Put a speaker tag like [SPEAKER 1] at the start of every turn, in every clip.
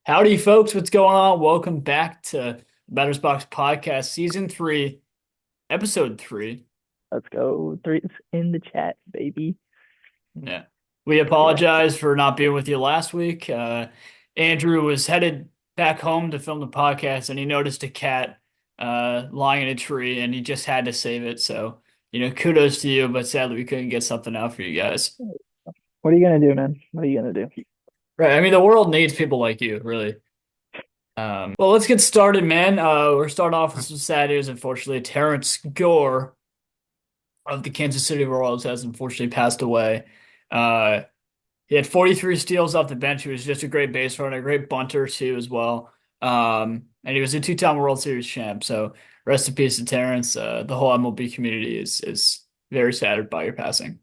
[SPEAKER 1] Howdy, folks. What's going on? Welcome back to Batter's Box Podcast, Season 3, Episode 3.
[SPEAKER 2] Let's go. Three's in the chat, baby.
[SPEAKER 1] Yeah. We
[SPEAKER 2] Yeah.
[SPEAKER 1] apologize for not being with you last week. Andrew was headed back home to film the podcast, and he noticed a cat lying in a tree, and he just had to save it. So, kudos to you, but sadly, we couldn't get something out for you guys.
[SPEAKER 2] What are you gonna do, man? What are you gonna do?
[SPEAKER 1] Right. I mean, the world needs people like you, really. Well, let's get started, man. We're starting off with some sad news, unfortunately. Terrence Gore of the Kansas City Royals has unfortunately passed away. Uh, he had 43 steals off the bench. He was just a great base runner, a great bunter too, as well. And he was a two-time World Series champ. So rest in peace to Terrence. The whole MLB community is very saddened by your passing.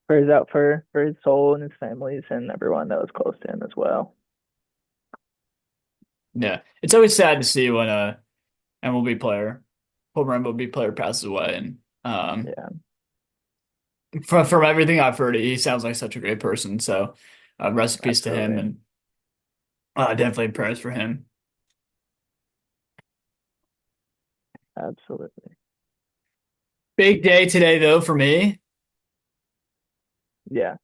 [SPEAKER 2] Prayers out for his soul and his families and everyone that was close to him as well.
[SPEAKER 1] Yeah, it's always sad to see when a MLB player, former MLB player, passes away. And
[SPEAKER 2] Yeah,
[SPEAKER 1] from everything I've heard, he sounds like such a great person. So rest in peace to him,
[SPEAKER 2] absolutely.
[SPEAKER 1] and definitely prayers for him.
[SPEAKER 2] Absolutely.
[SPEAKER 1] Big day today, though, for me.
[SPEAKER 2] Yeah.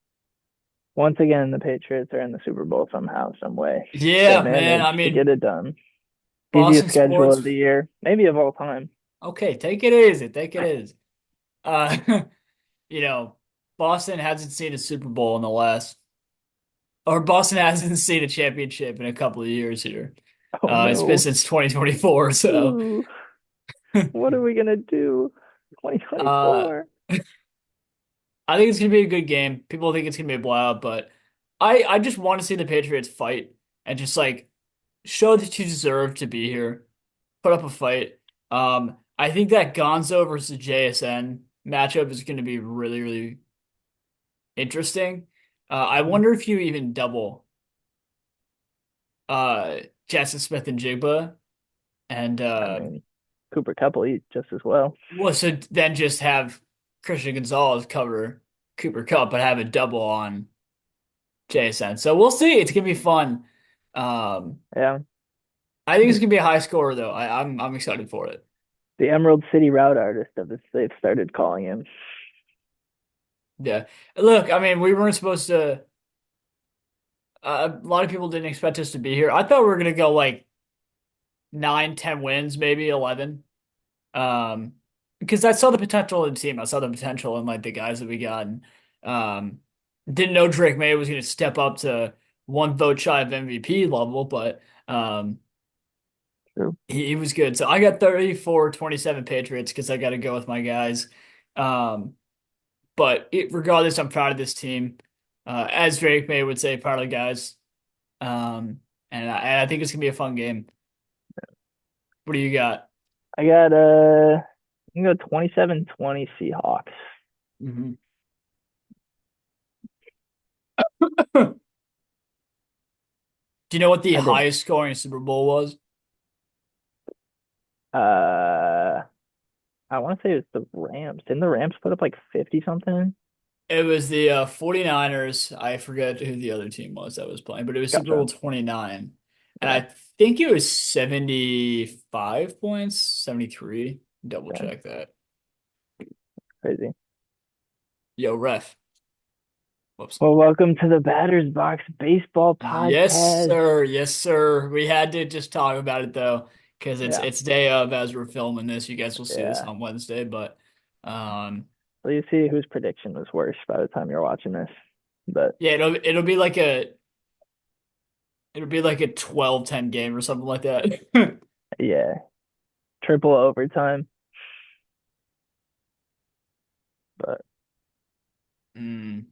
[SPEAKER 2] Once again, the Patriots are in the Super Bowl somehow, some way. They
[SPEAKER 1] Yeah, man. I
[SPEAKER 2] managed to get
[SPEAKER 1] mean,
[SPEAKER 2] it done. Easiest
[SPEAKER 1] Boston
[SPEAKER 2] schedule
[SPEAKER 1] sports.
[SPEAKER 2] of the year, maybe of all time.
[SPEAKER 1] Okay, take it easy. Take it easy. Uh, you know, Boston hasn't seen a Super Bowl in the last, or Boston hasn't seen a championship in a couple of years here.
[SPEAKER 2] Oh
[SPEAKER 1] It's been
[SPEAKER 2] no.
[SPEAKER 1] since 2024. So,
[SPEAKER 2] Ooh, what are we gonna do?
[SPEAKER 1] uh,
[SPEAKER 2] 2024.
[SPEAKER 1] I think it's gonna be a good game. People think it's gonna be a blowout, but I just want to see the Patriots fight and just like show that you deserve to be here, put up a fight. I think that Gonzo versus JSN matchup is going to be really, really interesting. I wonder if you even double uh Jackson Smith and Jigba, and
[SPEAKER 2] I mean, Cooper Kupp will eat just as well.
[SPEAKER 1] well, so then just have Christian Gonzalez cover Cooper Kupp, but have a double on JSN. So we'll see. It's gonna be fun. Um,
[SPEAKER 2] Yeah.
[SPEAKER 1] I think it's gonna be a high score though. I'm excited for it.
[SPEAKER 2] The Emerald City Route Artist of this, they've started calling him.
[SPEAKER 1] Yeah. Look, I mean, we weren't supposed to. A lot of people didn't expect us to be here. I thought we were gonna go like 9, 10 wins, maybe 11. Um, because I saw the potential in the team. I saw the potential in like the guys that we got. And, didn't know Drake May was gonna step up to one vote shy of MVP level, but
[SPEAKER 2] True.
[SPEAKER 1] he was good. So I got 34-27 Patriots because I got to go with my guys. Um, regardless, I'm proud of this team. As Drake May would say, proud of the guys. And I think it's gonna be a fun game. What do you got?
[SPEAKER 2] I got I'm gonna go 27-20 Seahawks.
[SPEAKER 1] Hmm. Do you know what the
[SPEAKER 2] I think
[SPEAKER 1] highest scoring Super Bowl was?
[SPEAKER 2] uh I want to say it's the Rams. Didn't the Rams put up like 50 something?
[SPEAKER 1] It was the 49ers. I forget who the other team was that was playing, but it was Super Bowl
[SPEAKER 2] Gotcha.
[SPEAKER 1] 29. And
[SPEAKER 2] Yeah.
[SPEAKER 1] I think it was 75 points, 73. Double
[SPEAKER 2] Okay.
[SPEAKER 1] check that.
[SPEAKER 2] Crazy.
[SPEAKER 1] Yo, ref. Whoops.
[SPEAKER 2] Well, welcome to the Batters Box Baseball
[SPEAKER 1] Yes,
[SPEAKER 2] Podcast.
[SPEAKER 1] sir. Yes, sir. We had to just talk about it though, because it's
[SPEAKER 2] Yeah.
[SPEAKER 1] it's day of as we're filming this. You guys will see this
[SPEAKER 2] Yeah.
[SPEAKER 1] on Wednesday, but
[SPEAKER 2] So you see whose prediction was worse by the time you're watching this. But
[SPEAKER 1] yeah, it'll be like a 12-10 game or something like that.
[SPEAKER 2] yeah, triple overtime. But
[SPEAKER 1] Mm,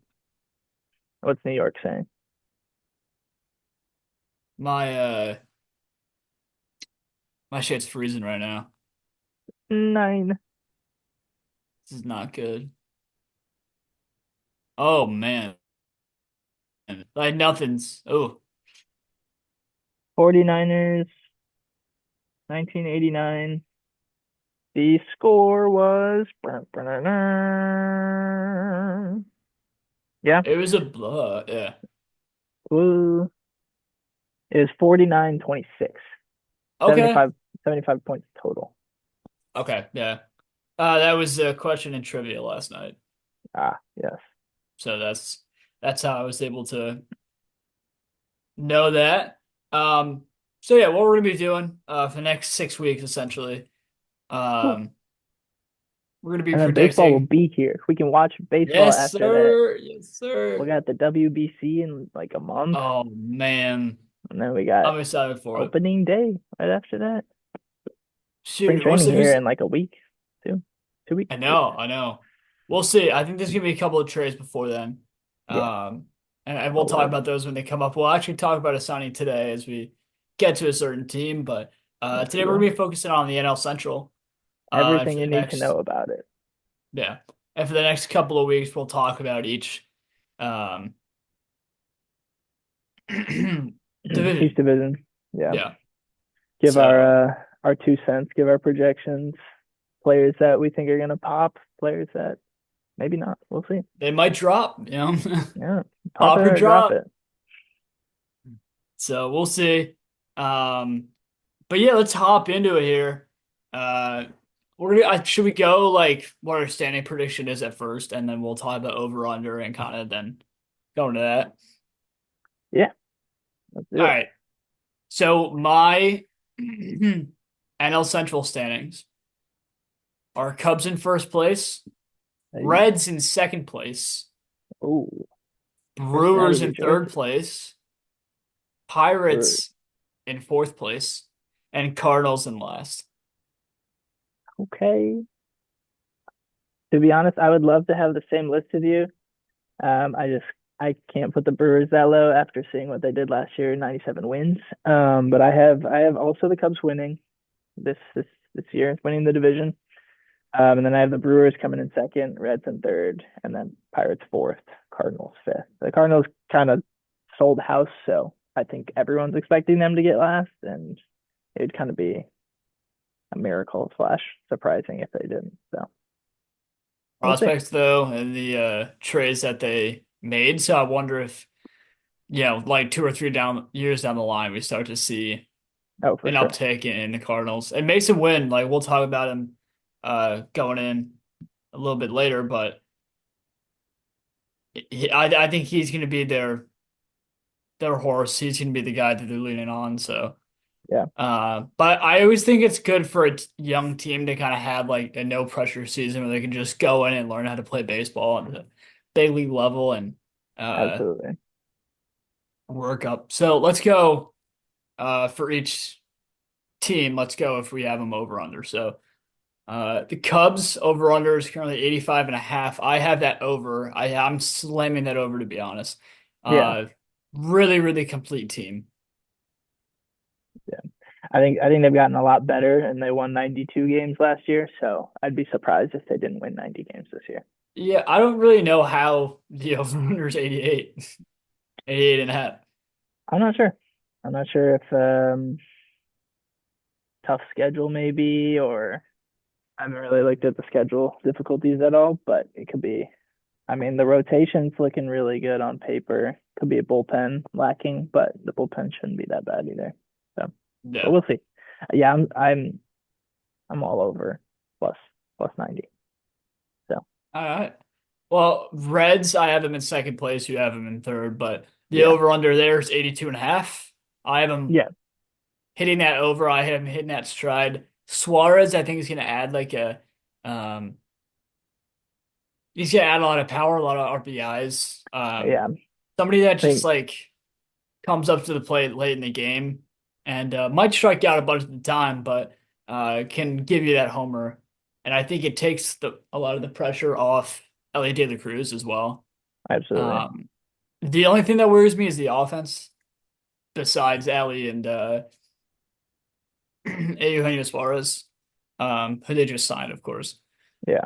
[SPEAKER 2] what's New York saying?
[SPEAKER 1] my my shit's freezing right now.
[SPEAKER 2] 9.
[SPEAKER 1] This is not good. Oh man. Like nothing's. Oh,
[SPEAKER 2] 49ers, 1989. The score was. Yeah.
[SPEAKER 1] it was a blah. Yeah.
[SPEAKER 2] Woo. It was 49-26.
[SPEAKER 1] Okay.
[SPEAKER 2] 75, 75 points total.
[SPEAKER 1] Okay. Yeah. That was a question in trivia last night.
[SPEAKER 2] Ah, yes.
[SPEAKER 1] So that's how I was able to know that. So yeah, what we're gonna be doing for the next 6 weeks essentially.
[SPEAKER 2] Cool.
[SPEAKER 1] Um, we're gonna be
[SPEAKER 2] And then baseball will
[SPEAKER 1] predicting.
[SPEAKER 2] be here. We can watch baseball
[SPEAKER 1] Yes,
[SPEAKER 2] after that.
[SPEAKER 1] sir. Yes, sir.
[SPEAKER 2] We got the WBC in like a month,
[SPEAKER 1] Oh man,
[SPEAKER 2] and then we got
[SPEAKER 1] I'm excited for it.
[SPEAKER 2] opening day right after that. Spring
[SPEAKER 1] Shoot, we'll
[SPEAKER 2] training
[SPEAKER 1] see
[SPEAKER 2] here
[SPEAKER 1] who's.
[SPEAKER 2] in like a week, 2 weeks.
[SPEAKER 1] I know. We'll see. I think there's gonna be a couple of trades before then.
[SPEAKER 2] Yeah,
[SPEAKER 1] Um, and we'll
[SPEAKER 2] oh
[SPEAKER 1] talk
[SPEAKER 2] Lord,
[SPEAKER 1] about those when they come up. We'll actually talk about a signing today as we get to a certain team, but
[SPEAKER 2] yes
[SPEAKER 1] today
[SPEAKER 2] we
[SPEAKER 1] we're
[SPEAKER 2] will.
[SPEAKER 1] gonna be focusing on the NL Central.
[SPEAKER 2] Everything
[SPEAKER 1] For
[SPEAKER 2] you
[SPEAKER 1] the
[SPEAKER 2] need to
[SPEAKER 1] next
[SPEAKER 2] know about it.
[SPEAKER 1] Yeah. And for the next couple of weeks, we'll talk about each um
[SPEAKER 2] Each
[SPEAKER 1] division.
[SPEAKER 2] division. Yeah,
[SPEAKER 1] Yeah.
[SPEAKER 2] give
[SPEAKER 1] So
[SPEAKER 2] our 2 cents. Give our projections. Players that we think are gonna pop. Players that maybe not. We'll see.
[SPEAKER 1] they might drop,
[SPEAKER 2] Yeah, pop it
[SPEAKER 1] pop or
[SPEAKER 2] or drop
[SPEAKER 1] drop.
[SPEAKER 2] it.
[SPEAKER 1] So we'll see. Um, but yeah, let's hop into it here. Uh, should we go like what our standing prediction is at first, and then we'll talk about over under and kind of then go into that.
[SPEAKER 2] Yeah, let's do
[SPEAKER 1] All
[SPEAKER 2] it.
[SPEAKER 1] right. So my NL Central standings are Cubs in first place,
[SPEAKER 2] Hey.
[SPEAKER 1] Reds in second place,
[SPEAKER 2] Oh, Cincinnati
[SPEAKER 1] Brewers in third
[SPEAKER 2] rejoices.
[SPEAKER 1] place,
[SPEAKER 2] Brewers.
[SPEAKER 1] Pirates in fourth place, and Cardinals in last.
[SPEAKER 2] Okay. To be honest, I would love to have the same list of you. I can't put the Brewers that low after seeing what they did last year, 97 wins. But I have also the Cubs winning this year, winning the division. And then I have the Brewers coming in second, Reds in third, and then Pirates fourth, Cardinals fifth. The Cardinals kind of sold house, so I think everyone's expecting them to get last, and it'd kind of be a miracle slash surprising if they didn't. So we'll see.
[SPEAKER 1] Prospects though, and the trades that they made. So I wonder if, like 2 or 3 years down the line, we start to see
[SPEAKER 2] Oh, for
[SPEAKER 1] an
[SPEAKER 2] sure.
[SPEAKER 1] uptake in the Cardinals. And Mason Wynn, like we'll talk about him going in a little bit later, but I think he's going to be their horse. He's going to be the guy that they're leaning on. So,
[SPEAKER 2] Yeah,
[SPEAKER 1] but I always think it's good for a young team to kind of have like a no pressure season where they can just go in and learn how to play baseball at the big league level and uh,
[SPEAKER 2] absolutely.
[SPEAKER 1] work up. So let's go for each team. Let's go if we have them over under. So the Cubs over under is currently 85 and a half. I have that over. I'm slamming that over to be honest.
[SPEAKER 2] Yeah,
[SPEAKER 1] Uh, really, really complete team.
[SPEAKER 2] yeah. I think they've gotten a lot better, and they won 92 games last year. So I'd be surprised if they didn't win 90 games this year.
[SPEAKER 1] Yeah, I don't really know how the over-under is 88, 88 and a half.
[SPEAKER 2] I'm not sure. I'm not sure if tough schedule maybe, or I haven't really looked at the schedule difficulties at all, but it could be. I mean, the rotation's looking really good on paper. Could be a bullpen lacking, but the bullpen shouldn't be that bad either. So, but
[SPEAKER 1] Yeah.
[SPEAKER 2] we'll see. Yeah, I'm all over plus plus 90. So
[SPEAKER 1] All right. Well, Reds, I have them in second place. You have them in third, but the
[SPEAKER 2] yeah,
[SPEAKER 1] over-under there is 82 and a half. I have them
[SPEAKER 2] yeah,
[SPEAKER 1] hitting that over. I have them hitting that stride. Suarez, I think, is going to add like um, he's going to add a lot of power, a lot of RBIs.
[SPEAKER 2] yeah.
[SPEAKER 1] Somebody that
[SPEAKER 2] I
[SPEAKER 1] just
[SPEAKER 2] think
[SPEAKER 1] like comes up to the plate late in the game and might strike out a bunch of the time, but can give you that homer. And I think it takes a lot of the pressure off Ellie De La Cruz as well.
[SPEAKER 2] absolutely.
[SPEAKER 1] Um, the only thing that worries me is the offense, besides Ellie and Eugenio Suarez, who they just signed, of course.
[SPEAKER 2] Yeah,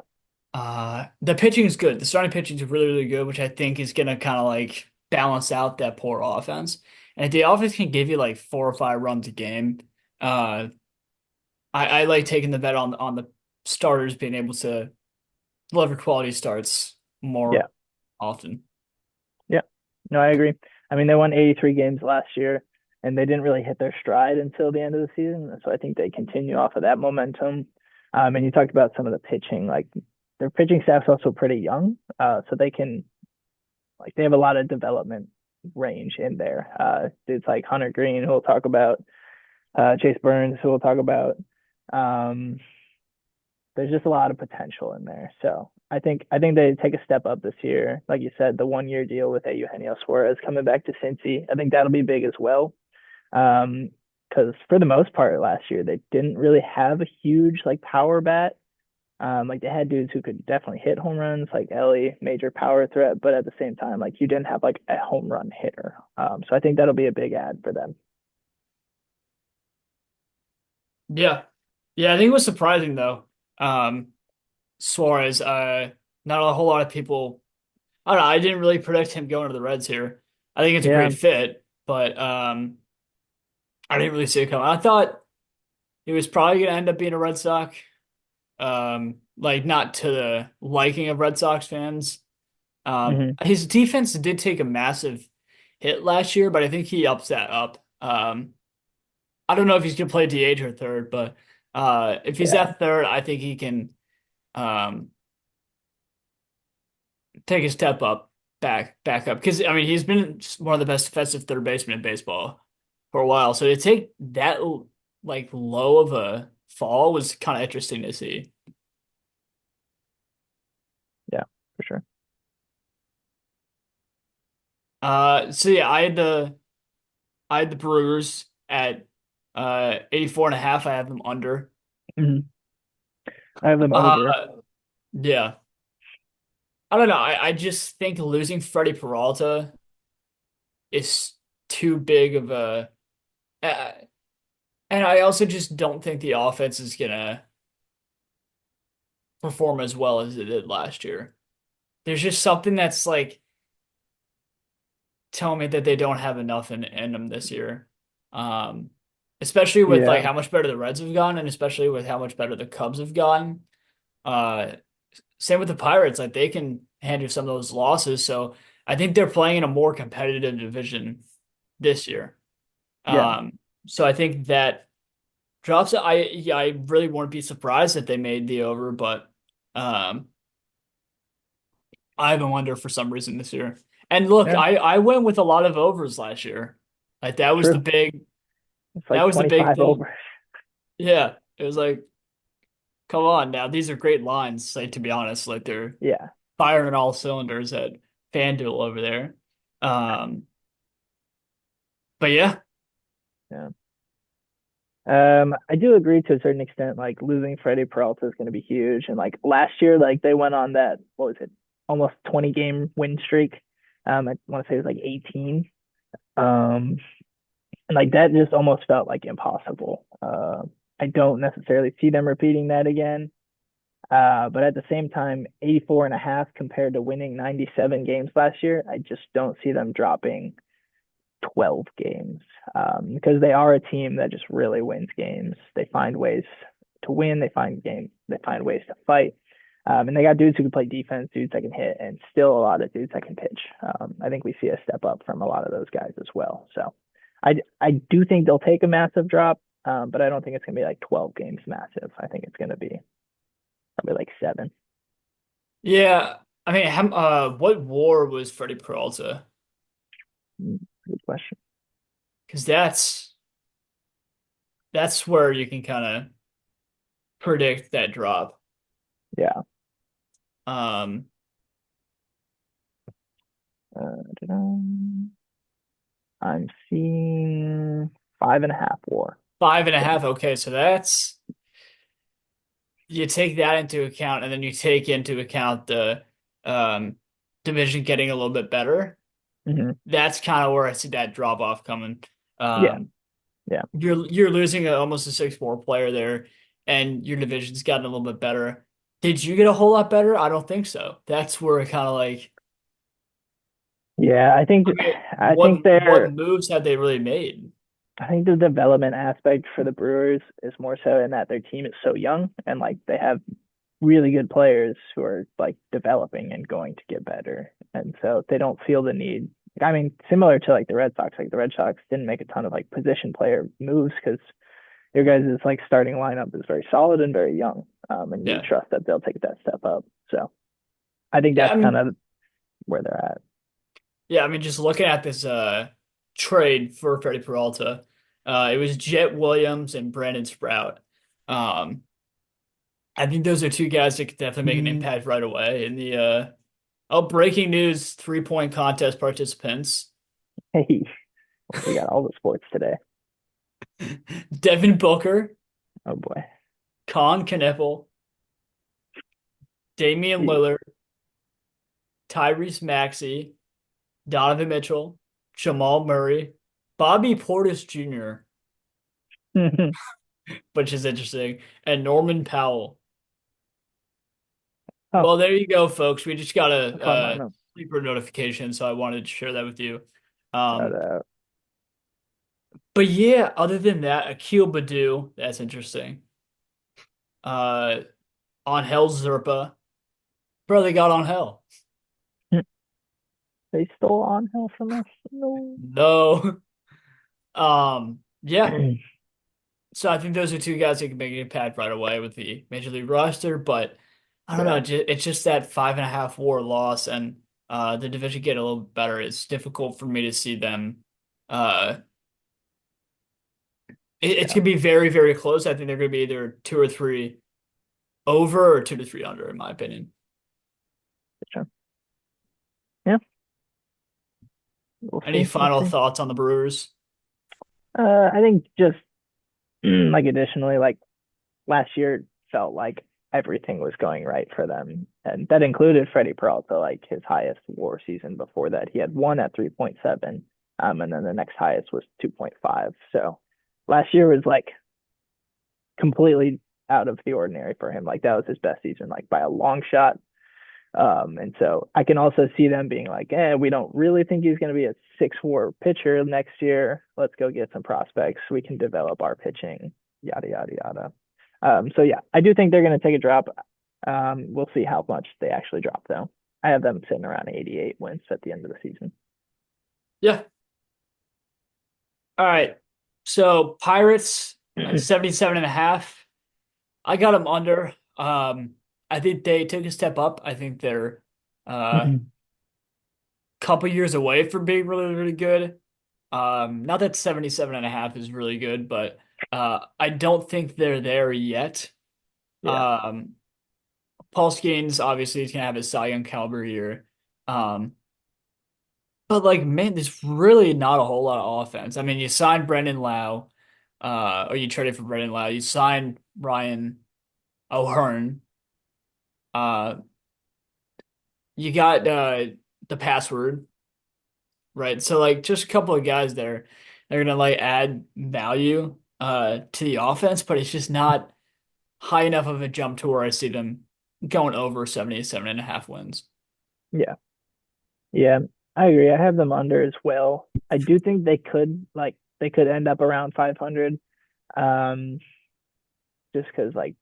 [SPEAKER 1] The pitching is good. The starting pitching is really, really good, which I think is gonna kind of like balance out that poor offense. And if the offense can give you like 4 or 5 runs a game, uh, I like taking the bet on the starters being able to deliver quality starts
[SPEAKER 2] yeah,
[SPEAKER 1] more often.
[SPEAKER 2] yeah. No, I agree. I mean, they won 83 games last year. and they didn't really hit their stride until the end of the season. So I think they continue off of that momentum. And you talked about some of the pitching, like their pitching staff's also pretty young, so they can like they have a lot of development range in there. Dudes like Hunter Green, who we'll talk about, Chase Burns, who we'll talk about. Um, there's just a lot of potential in there. So I think they take a step up this year. Like you said, the 1 year deal with Eugenio Suarez coming back to Cincy. I think that'll be big as well. Because for the most part last year they didn't really have a huge like power bat. Like they had dudes who could definitely hit home runs, like Ellie, major power threat, but at the same time, like you didn't have like a home run hitter. So I think that'll be a big add for them.
[SPEAKER 1] Yeah. Yeah, I think it was surprising though. Suarez, not a whole lot of people, I don't know, I didn't really predict him going to the Reds here. I think it's a
[SPEAKER 2] Yeah.
[SPEAKER 1] great fit, but I didn't really see it coming. I thought he was probably gonna end up being a Red Sox. Like not to the liking of Red Sox fans.
[SPEAKER 2] Hmm.
[SPEAKER 1] His defense did take a massive hit last year, but I think he ups that up. I don't know if he's gonna play DH or third, but if he's
[SPEAKER 2] Yeah.
[SPEAKER 1] at third, I think he can um take a step up, back up. Because I mean, he's been one of the best defensive third basemen in baseball for a while. So to take that like low of a fall was kind of interesting to see.
[SPEAKER 2] Yeah, for sure.
[SPEAKER 1] So yeah, I had the Brewers at 84 and a half. I have them under.
[SPEAKER 2] Hmm. I have them
[SPEAKER 1] Uh
[SPEAKER 2] over.
[SPEAKER 1] yeah. I don't know. I just think losing Freddie Peralta is too big of a uh, and I also just don't think the offense is gonna perform as well as it did last year. There's just something that's like telling me that they don't have enough in them this year. Um, Especially with like
[SPEAKER 2] Yeah.
[SPEAKER 1] how much better the Reds have gone, and especially with how much better the Cubs have gotten. Uh, Same with the Pirates, like they can handle some of those losses. So I think they're playing in a more competitive division this year.
[SPEAKER 2] Yeah.
[SPEAKER 1] Um, so I think that drops it. I really wouldn't be surprised if they made the over, but um, I have a wonder for some reason this year. And look,
[SPEAKER 2] Yeah.
[SPEAKER 1] I went with a lot of overs last year. Like that was the
[SPEAKER 2] True.
[SPEAKER 1] big
[SPEAKER 2] It's
[SPEAKER 1] that
[SPEAKER 2] like
[SPEAKER 1] was the big
[SPEAKER 2] 25
[SPEAKER 1] thing.
[SPEAKER 2] over.
[SPEAKER 1] Yeah, it was like, come on now, these are great lines. Like to be honest, like they're
[SPEAKER 2] Yeah.
[SPEAKER 1] firing all cylinders at FanDuel over there. Um, but yeah,
[SPEAKER 2] Yeah. I do agree to a certain extent, like losing Freddie Peralta is going to be huge. And like last year, like they went on that, what was it, almost 20 game win streak. I want to say it was like 18. Um, and like that just almost felt like impossible. I don't necessarily see them repeating that again. But at the same time, 84 and a half compared to winning 97 games last year, I just don't see them dropping 12 games because they are a team that just really wins games. They find ways to win. They find ways to fight. And they got dudes who can play defense, dudes that can hit, and still a lot of dudes that can pitch. I think we see a step up from a lot of those guys as well. So I do think they'll take a massive drop, but I don't think it's going to be like 12 games massive. I think it's going to be probably like 7.
[SPEAKER 1] yeah. I mean, what WAR was Freddie Peralta?
[SPEAKER 2] Good question.
[SPEAKER 1] Because that's where you can kind of predict that drop.
[SPEAKER 2] Yeah.
[SPEAKER 1] Um,
[SPEAKER 2] Ta-da. I'm seeing 5.5 WAR.
[SPEAKER 1] 5.5. Okay, so that's you take that into account, and then you take into account the um division getting a little bit better.
[SPEAKER 2] Hmm.
[SPEAKER 1] That's kind of where I see that drop off coming.
[SPEAKER 2] Yeah.
[SPEAKER 1] Um,
[SPEAKER 2] Yeah.
[SPEAKER 1] you're losing almost a 6-4 player there, and your division's gotten a little bit better. Did you get a whole lot better? I don't think so. That's where it kind of like,
[SPEAKER 2] Yeah.
[SPEAKER 1] I mean,
[SPEAKER 2] I think
[SPEAKER 1] what
[SPEAKER 2] they're,
[SPEAKER 1] moves have they really made?
[SPEAKER 2] I think the development aspect for the Brewers is more so in that their team is so young and like they have really good players who are like developing and going to get better. And so they don't feel the need. I mean, similar to like the Red Sox, like the Red Sox didn't make a ton of like position player moves because your guys' like starting lineup is very solid and very young. And you
[SPEAKER 1] Yeah.
[SPEAKER 2] trust that they'll take that step up. So I think
[SPEAKER 1] Yeah, I
[SPEAKER 2] that's kind
[SPEAKER 1] mean,
[SPEAKER 2] of where they're at.
[SPEAKER 1] yeah, I mean, just looking at this trade for Freddie Peralta, it was Jet Williams and Brandon Sprout. Um, I think those are two guys that could definitely make an impact right away. In the breaking news, 3-point contest participants.
[SPEAKER 2] Hey, we got all the sports today.
[SPEAKER 1] Devin Booker,
[SPEAKER 2] Oh boy.
[SPEAKER 1] Con Kneppel, Damian
[SPEAKER 2] Jeez.
[SPEAKER 1] Lillard, Tyrese Maxey, Donovan Mitchell, Jamal Murray, Bobby Portis Jr., which is interesting, and Norman Powell.
[SPEAKER 2] Oh,
[SPEAKER 1] Well, there you go, folks. We just got a
[SPEAKER 2] a fun lineup.
[SPEAKER 1] sleeper notification, so I wanted to share that with you.
[SPEAKER 2] Shout
[SPEAKER 1] Um,
[SPEAKER 2] out.
[SPEAKER 1] but yeah, other than that, Akil Badu, that's interesting. Uh, on Hell Zerpa, bro, they got on Hell.
[SPEAKER 2] They stole on Hill from us. No.
[SPEAKER 1] No, yeah. So I think those are two guys that can make an impact right away with the major league roster. But I don't know,
[SPEAKER 2] Yeah,
[SPEAKER 1] it's just that 5.5 WAR loss, and the division getting a little better. It's difficult for me to see them. Uh, it's
[SPEAKER 2] yeah,
[SPEAKER 1] gonna be very, very close. I think they're gonna be either 2 or 3 over or 2 to 3 under, in my opinion.
[SPEAKER 2] for sure. Yeah, we'll
[SPEAKER 1] Any
[SPEAKER 2] see. We'll
[SPEAKER 1] final
[SPEAKER 2] see.
[SPEAKER 1] thoughts on the Brewers?
[SPEAKER 2] I think just like additionally, like last year felt like everything was going right for them. And that included Freddie Peralta, like his highest WAR season before that. He had one at 3.7, and then the next highest was 2.5. So last year was like completely out of the ordinary for him. Like that was his best season, like by a long shot. And so I can also see them being like, we don't really think he's going to be a 6 WAR pitcher next year. Let's go get some prospects. We can develop our pitching, yada, yada, yada. So yeah, I do think they're going to take a drop. We'll see how much they actually drop though. I have them sitting around 88 wins at the end of the season.
[SPEAKER 1] Yeah. All right. So Pirates, 77.5. I got them under. I think they took a step up. I think they're a couple years away from being really, really good. Not that 77.5 is really good, but I don't think they're there yet.
[SPEAKER 2] Yeah,
[SPEAKER 1] Um, Paul Skeens obviously is gonna have his Cy Young caliber year. Um, but like man, there's really not a whole lot of offense. I mean, you signed Brendan Lau, or you traded for Brendan Lau. You signed Ryan O'Hearn. Uh, you got the password, right? So like just a couple of guys there, they're gonna like add value to the offense, but it's just not high enough of a jump to where I see them going over 77.5 wins.
[SPEAKER 2] yeah, yeah. I agree. I have them under as well. I do think they could end up around 500. Um, just because like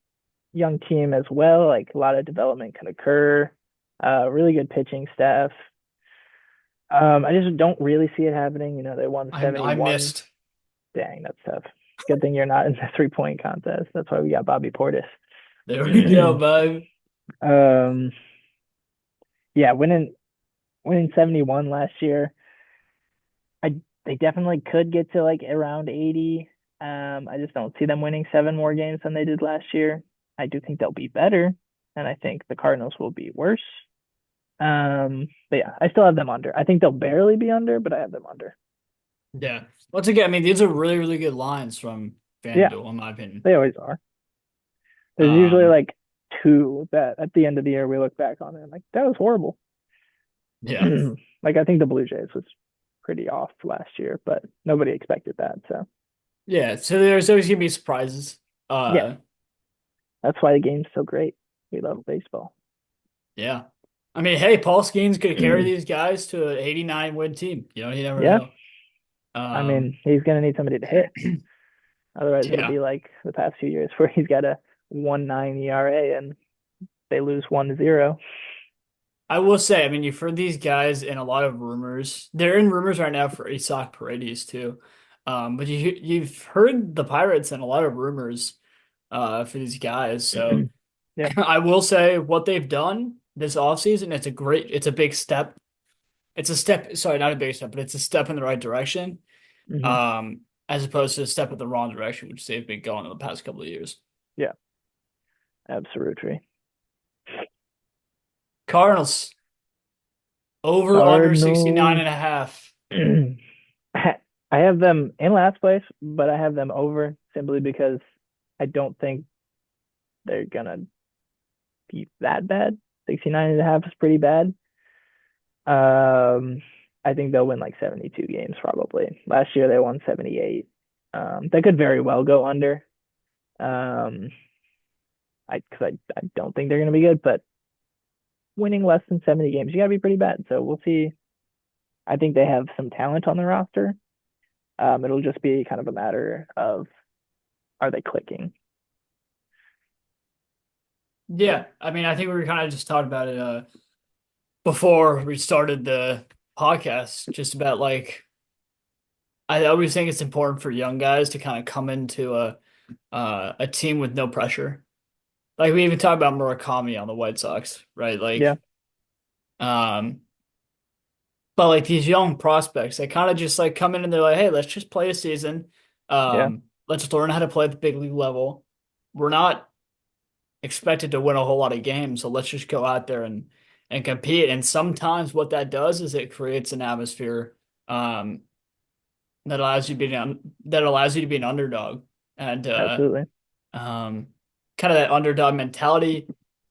[SPEAKER 2] young team as well, like a lot of development can occur. Really good pitching staff. I just don't really see it happening. You know, they won
[SPEAKER 1] I
[SPEAKER 2] 71.
[SPEAKER 1] missed.
[SPEAKER 2] Dang, that's tough. Good thing you're not in the 3 point contest. That's why we got Bobby Portis.
[SPEAKER 1] There we go, bud.
[SPEAKER 2] um, yeah, winning 71 last year. I They definitely could get to like around 80. I just don't see them winning 7 more games than they did last year. I do think they'll be better, and I think the Cardinals will be worse. But yeah, I still have them under. I think they'll barely be under, but I have them under.
[SPEAKER 1] Yeah. Once again, I mean, these are really, really good lines from
[SPEAKER 2] Yeah,
[SPEAKER 1] FanDuel, in my opinion.
[SPEAKER 2] they always are. There's usually
[SPEAKER 1] Um,
[SPEAKER 2] like two that at the end of the year we look back on and like that was horrible.
[SPEAKER 1] yeah.
[SPEAKER 2] Like I think the Blue Jays was pretty off last year, but nobody expected that. So
[SPEAKER 1] Yeah. So there's always gonna be surprises.
[SPEAKER 2] yeah,
[SPEAKER 1] Uh,
[SPEAKER 2] that's why the game's so great. We love baseball.
[SPEAKER 1] yeah. I mean, hey, Paul Skeens could carry these guys to an 89 win team. You never
[SPEAKER 2] Yeah,
[SPEAKER 1] know.
[SPEAKER 2] I
[SPEAKER 1] Um,
[SPEAKER 2] mean he's gonna need somebody to hit. Otherwise, it'll
[SPEAKER 1] yeah.
[SPEAKER 2] be like the past few years where he's got a 1.9 ERA and they lose 1-0.
[SPEAKER 1] I will say, I mean, you've heard these guys in a lot of rumors. They're in rumors right now for Isak Paredes too. But you've heard the Pirates in a lot of rumors for these guys. So
[SPEAKER 2] Yeah.
[SPEAKER 1] I will say what they've done this offseason, it's a big step. It's a step, sorry, not a big step, but it's a step in the right direction.
[SPEAKER 2] Hmm.
[SPEAKER 1] Um, as opposed to a step in the wrong direction, which they've been going in the past couple of years.
[SPEAKER 2] Yeah, absolutely.
[SPEAKER 1] Cardinals over under 69
[SPEAKER 2] Cardinals.
[SPEAKER 1] and a half.
[SPEAKER 2] I have them in last place, but I have them over simply because I don't think they're gonna be that bad. 69 and a half is pretty bad. Um, I think they'll win like 72 games probably. Last year they won 78. That could very well go under. Um, I don't think they're gonna be good, but winning less than 70 games, you gotta be pretty bad. So we'll see. I think they have some talent on the roster. It'll just be kind of a matter of are they clicking?
[SPEAKER 1] Yeah, I mean, I think we were kind of just talking about it before we started the podcast, just about like I always think it's important for young guys to kind of come into a team with no pressure. Like we even talked about Murakami on the White Sox, right?
[SPEAKER 2] Yeah,
[SPEAKER 1] Um, but like these young prospects, they kind of just like come in and they're like, hey, let's just play a season.
[SPEAKER 2] yeah,
[SPEAKER 1] Let's learn how to play at the big league level. We're not expected to win a whole lot of games, so let's just go out there and compete. And sometimes what that does is it creates an atmosphere um, that allows you to be an underdog and
[SPEAKER 2] absolutely.
[SPEAKER 1] um, kind of that underdog mentality.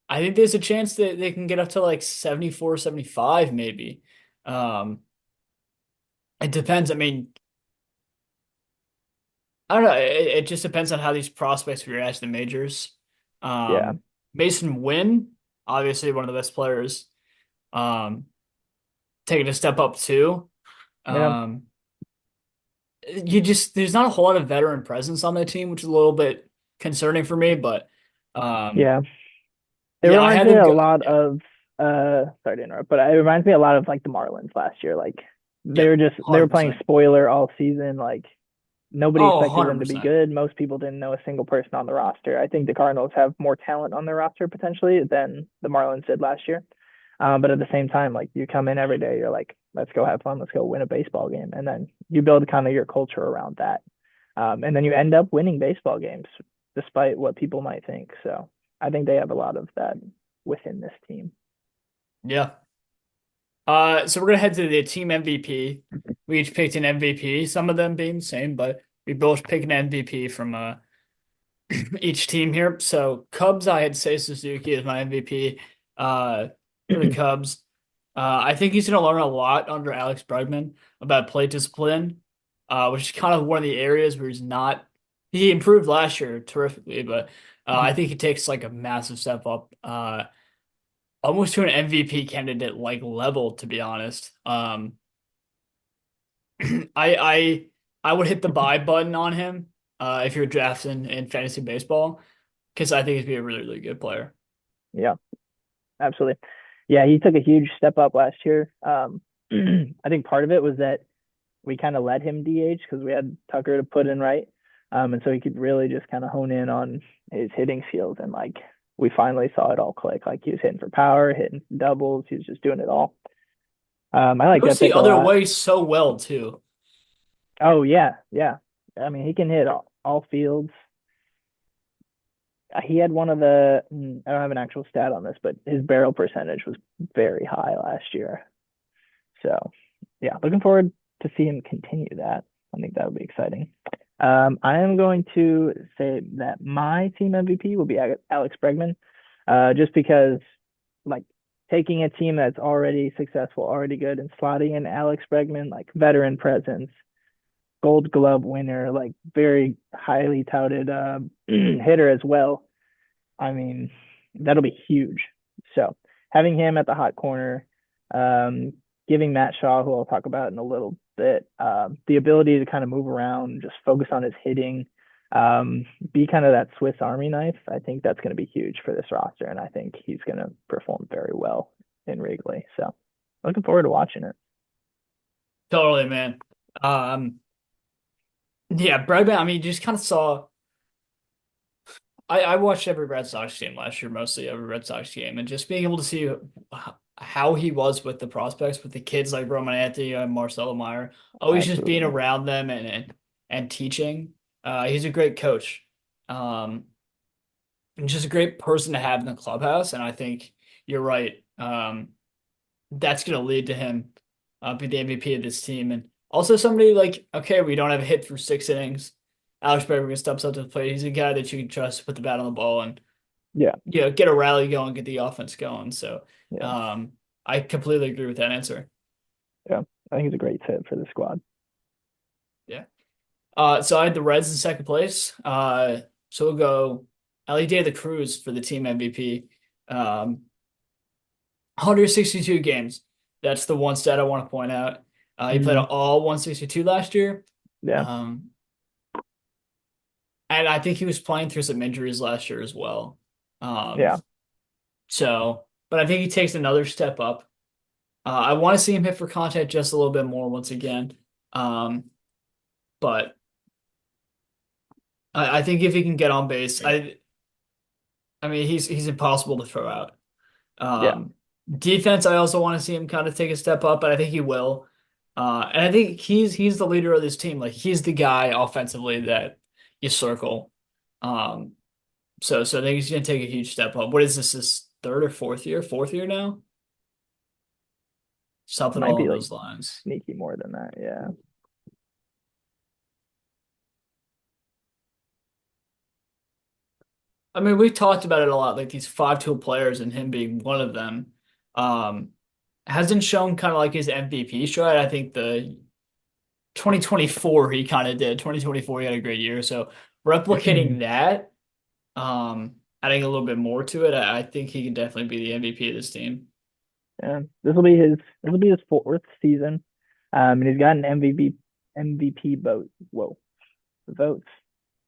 [SPEAKER 1] I think there's a chance that they can get up to like 74, 75 maybe. Um, it depends. I mean, I don't know. It just depends on how these prospects react to the majors.
[SPEAKER 2] Yeah,
[SPEAKER 1] Um, Mason Wynn, obviously one of the best players. Um, Taking a step up too.
[SPEAKER 2] yeah,
[SPEAKER 1] Um, you just there's not a whole lot of veteran presence on the team, which is a little bit concerning for me. But um,
[SPEAKER 2] yeah. It
[SPEAKER 1] yeah, I
[SPEAKER 2] reminds
[SPEAKER 1] had
[SPEAKER 2] me
[SPEAKER 1] them
[SPEAKER 2] a
[SPEAKER 1] go.
[SPEAKER 2] lot
[SPEAKER 1] Yeah,
[SPEAKER 2] of sorry to interrupt, but it reminds me a lot of like the Marlins last year. Like
[SPEAKER 1] yeah,
[SPEAKER 2] they were playing
[SPEAKER 1] 100%.
[SPEAKER 2] spoiler all season. Like nobody
[SPEAKER 1] Oh,
[SPEAKER 2] expected them to be
[SPEAKER 1] 100%.
[SPEAKER 2] good. Most people didn't know a single person on the roster. I think the Cardinals have more talent on their roster potentially than the Marlins did last year. But at the same time, like you come in every day, you're like, let's go have fun, let's go win a baseball game, and then you build kind of your culture around that, and then you end up winning baseball games despite what people might think. So I think they have a lot of that within this team.
[SPEAKER 1] Yeah. So we're gonna head to the team MVP. We each picked an MVP, some of them being the same, but we both picked an MVP from each team here. So Cubs, I had Say Suzuki as my MVP for the Cubs. I think he's going to learn a lot under Alex Bregman about plate discipline, which is kind of one of the areas where he's not. He improved last year terrifically, but I think he takes like a massive step up, almost to an MVP candidate like level, to be honest. I I would hit the buy button on him if you're drafting in fantasy baseball because I think he'd be a really, really good player.
[SPEAKER 2] Yeah, absolutely. Yeah, he took a huge step up last year. I think part of it was that we kind of let him DH because we had Tucker to put in right. And so he could really just kind of hone in on his hitting skills. And like we finally saw it all click. Like he was hitting for power, hitting doubles. He was just doing it all. I like
[SPEAKER 1] Goes
[SPEAKER 2] that
[SPEAKER 1] the
[SPEAKER 2] pick a
[SPEAKER 1] other
[SPEAKER 2] lot.
[SPEAKER 1] way so well too.
[SPEAKER 2] Oh, yeah. Yeah. I mean, he can hit all fields. He had one of the, I don't have an actual stat on this, but his barrel percentage was very high last year. So, yeah, looking forward to see him continue that. I think that would be exciting. I am going to say that my team MVP will be Alex Bregman, just because, like, taking a team that's already successful, already good, and slotting in Alex Bregman, like veteran presence, Gold Glove winner, like very highly touted hitter as well. I mean, that'll be huge. So having him at the hot corner, um, giving Matt Shaw, who I'll talk about in a little bit, the ability to kind of move around, just focus on his hitting, be kind of that Swiss Army knife. I think that's going to be huge for this roster, and I think he's going to perform very well in Wrigley. So looking forward to watching it.
[SPEAKER 1] Totally, man. Um, yeah, Bregman. I mean, you just kind of saw. I watched every Red Sox game last year, mostly every Red Sox game, and just being able to see how he was with the prospects, with the kids like Roman Anthony and Marcelo Meyer, always just being
[SPEAKER 2] Absolutely.
[SPEAKER 1] around them and teaching. He's a great coach, um, and just a great person to have in the clubhouse. And I think you're right. That's going to lead to him be the MVP of this team, and also somebody like, okay, we don't have a hit for 6 innings. Alex Bregman steps up to the plate. He's a guy that you can trust to put the bat on the ball and
[SPEAKER 2] Yeah,
[SPEAKER 1] get a rally going, get the offense going. So
[SPEAKER 2] yeah,
[SPEAKER 1] um, I completely agree with that answer.
[SPEAKER 2] yeah. I think he's a great fit for the squad.
[SPEAKER 1] Yeah. So I had the Reds in second place. So we'll go Elly De La Cruz for the team MVP. 162 games. That's the one stat I want to point out. He played
[SPEAKER 2] Mm,
[SPEAKER 1] all 162 last year.
[SPEAKER 2] yeah,
[SPEAKER 1] Um, and I think he was playing through some injuries last year as well. Um,
[SPEAKER 2] yeah.
[SPEAKER 1] but I think he takes another step up. I want to see him hit for contact just a little bit more once again. Um, but I think if he can get on base, I mean he's impossible to throw out.
[SPEAKER 2] Yeah,
[SPEAKER 1] Defense, I also want to see him kind of take a step up, but I think he will. And I think he's the leader of this team. Like he's the guy offensively that you circle. Um, so I think he's gonna take a huge step up. What is this? His third or fourth year? Fourth year now? Something
[SPEAKER 2] might
[SPEAKER 1] along
[SPEAKER 2] be like
[SPEAKER 1] those lines.
[SPEAKER 2] sneaky more than that. Yeah.
[SPEAKER 1] I mean, we've talked about it a lot, like these 5 tool players and him being one of them. Um, hasn't shown kind of like his MVP stride. I think the 2024 he kind of did. 2024 he had a great year. So replicating that, adding a little bit more to it, I think he can definitely be the MVP of this team.
[SPEAKER 2] Yeah, this will be his fourth season. And he's got an MVP vote. Whoa, votes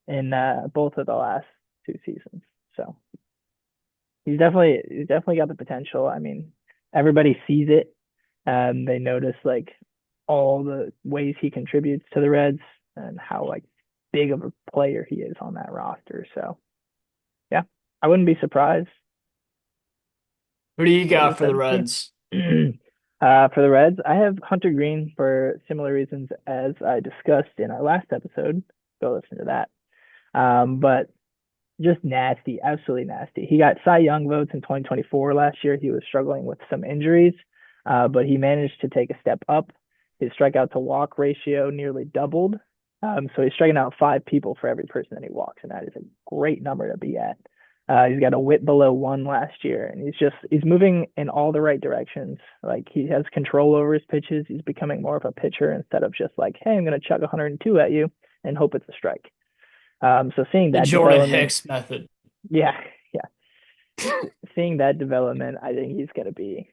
[SPEAKER 2] in both of the last 2 seasons. So he's definitely got the potential. I mean, everybody sees it. They notice like all the ways he contributes to the Reds and how like big of a player he is on that roster. So yeah, I wouldn't be surprised.
[SPEAKER 1] Who do you
[SPEAKER 2] We'll
[SPEAKER 1] got
[SPEAKER 2] just
[SPEAKER 1] for the
[SPEAKER 2] have to see.
[SPEAKER 1] Reds?
[SPEAKER 2] For the Reds, I have Hunter Green for similar reasons as I discussed in our last episode. Go listen to that. But just nasty, absolutely nasty. He got Cy Young votes in 2024 last year. He was struggling with some injuries, but he managed to take a step up. His strikeout to walk ratio nearly doubled. So he's striking out 5 people for every person that he walks, and that is a great number to be at. He's got a whip below 1 last year, and he's moving in all the right directions. Like he has control over his pitches. He's becoming more of a pitcher instead of just like, hey, I'm going to chuck 102 at you and hope it's a strike. So seeing
[SPEAKER 1] The
[SPEAKER 2] that
[SPEAKER 1] Jordan
[SPEAKER 2] development,
[SPEAKER 1] Hicks method.
[SPEAKER 2] yeah, yeah, seeing that development, I think he's going to be.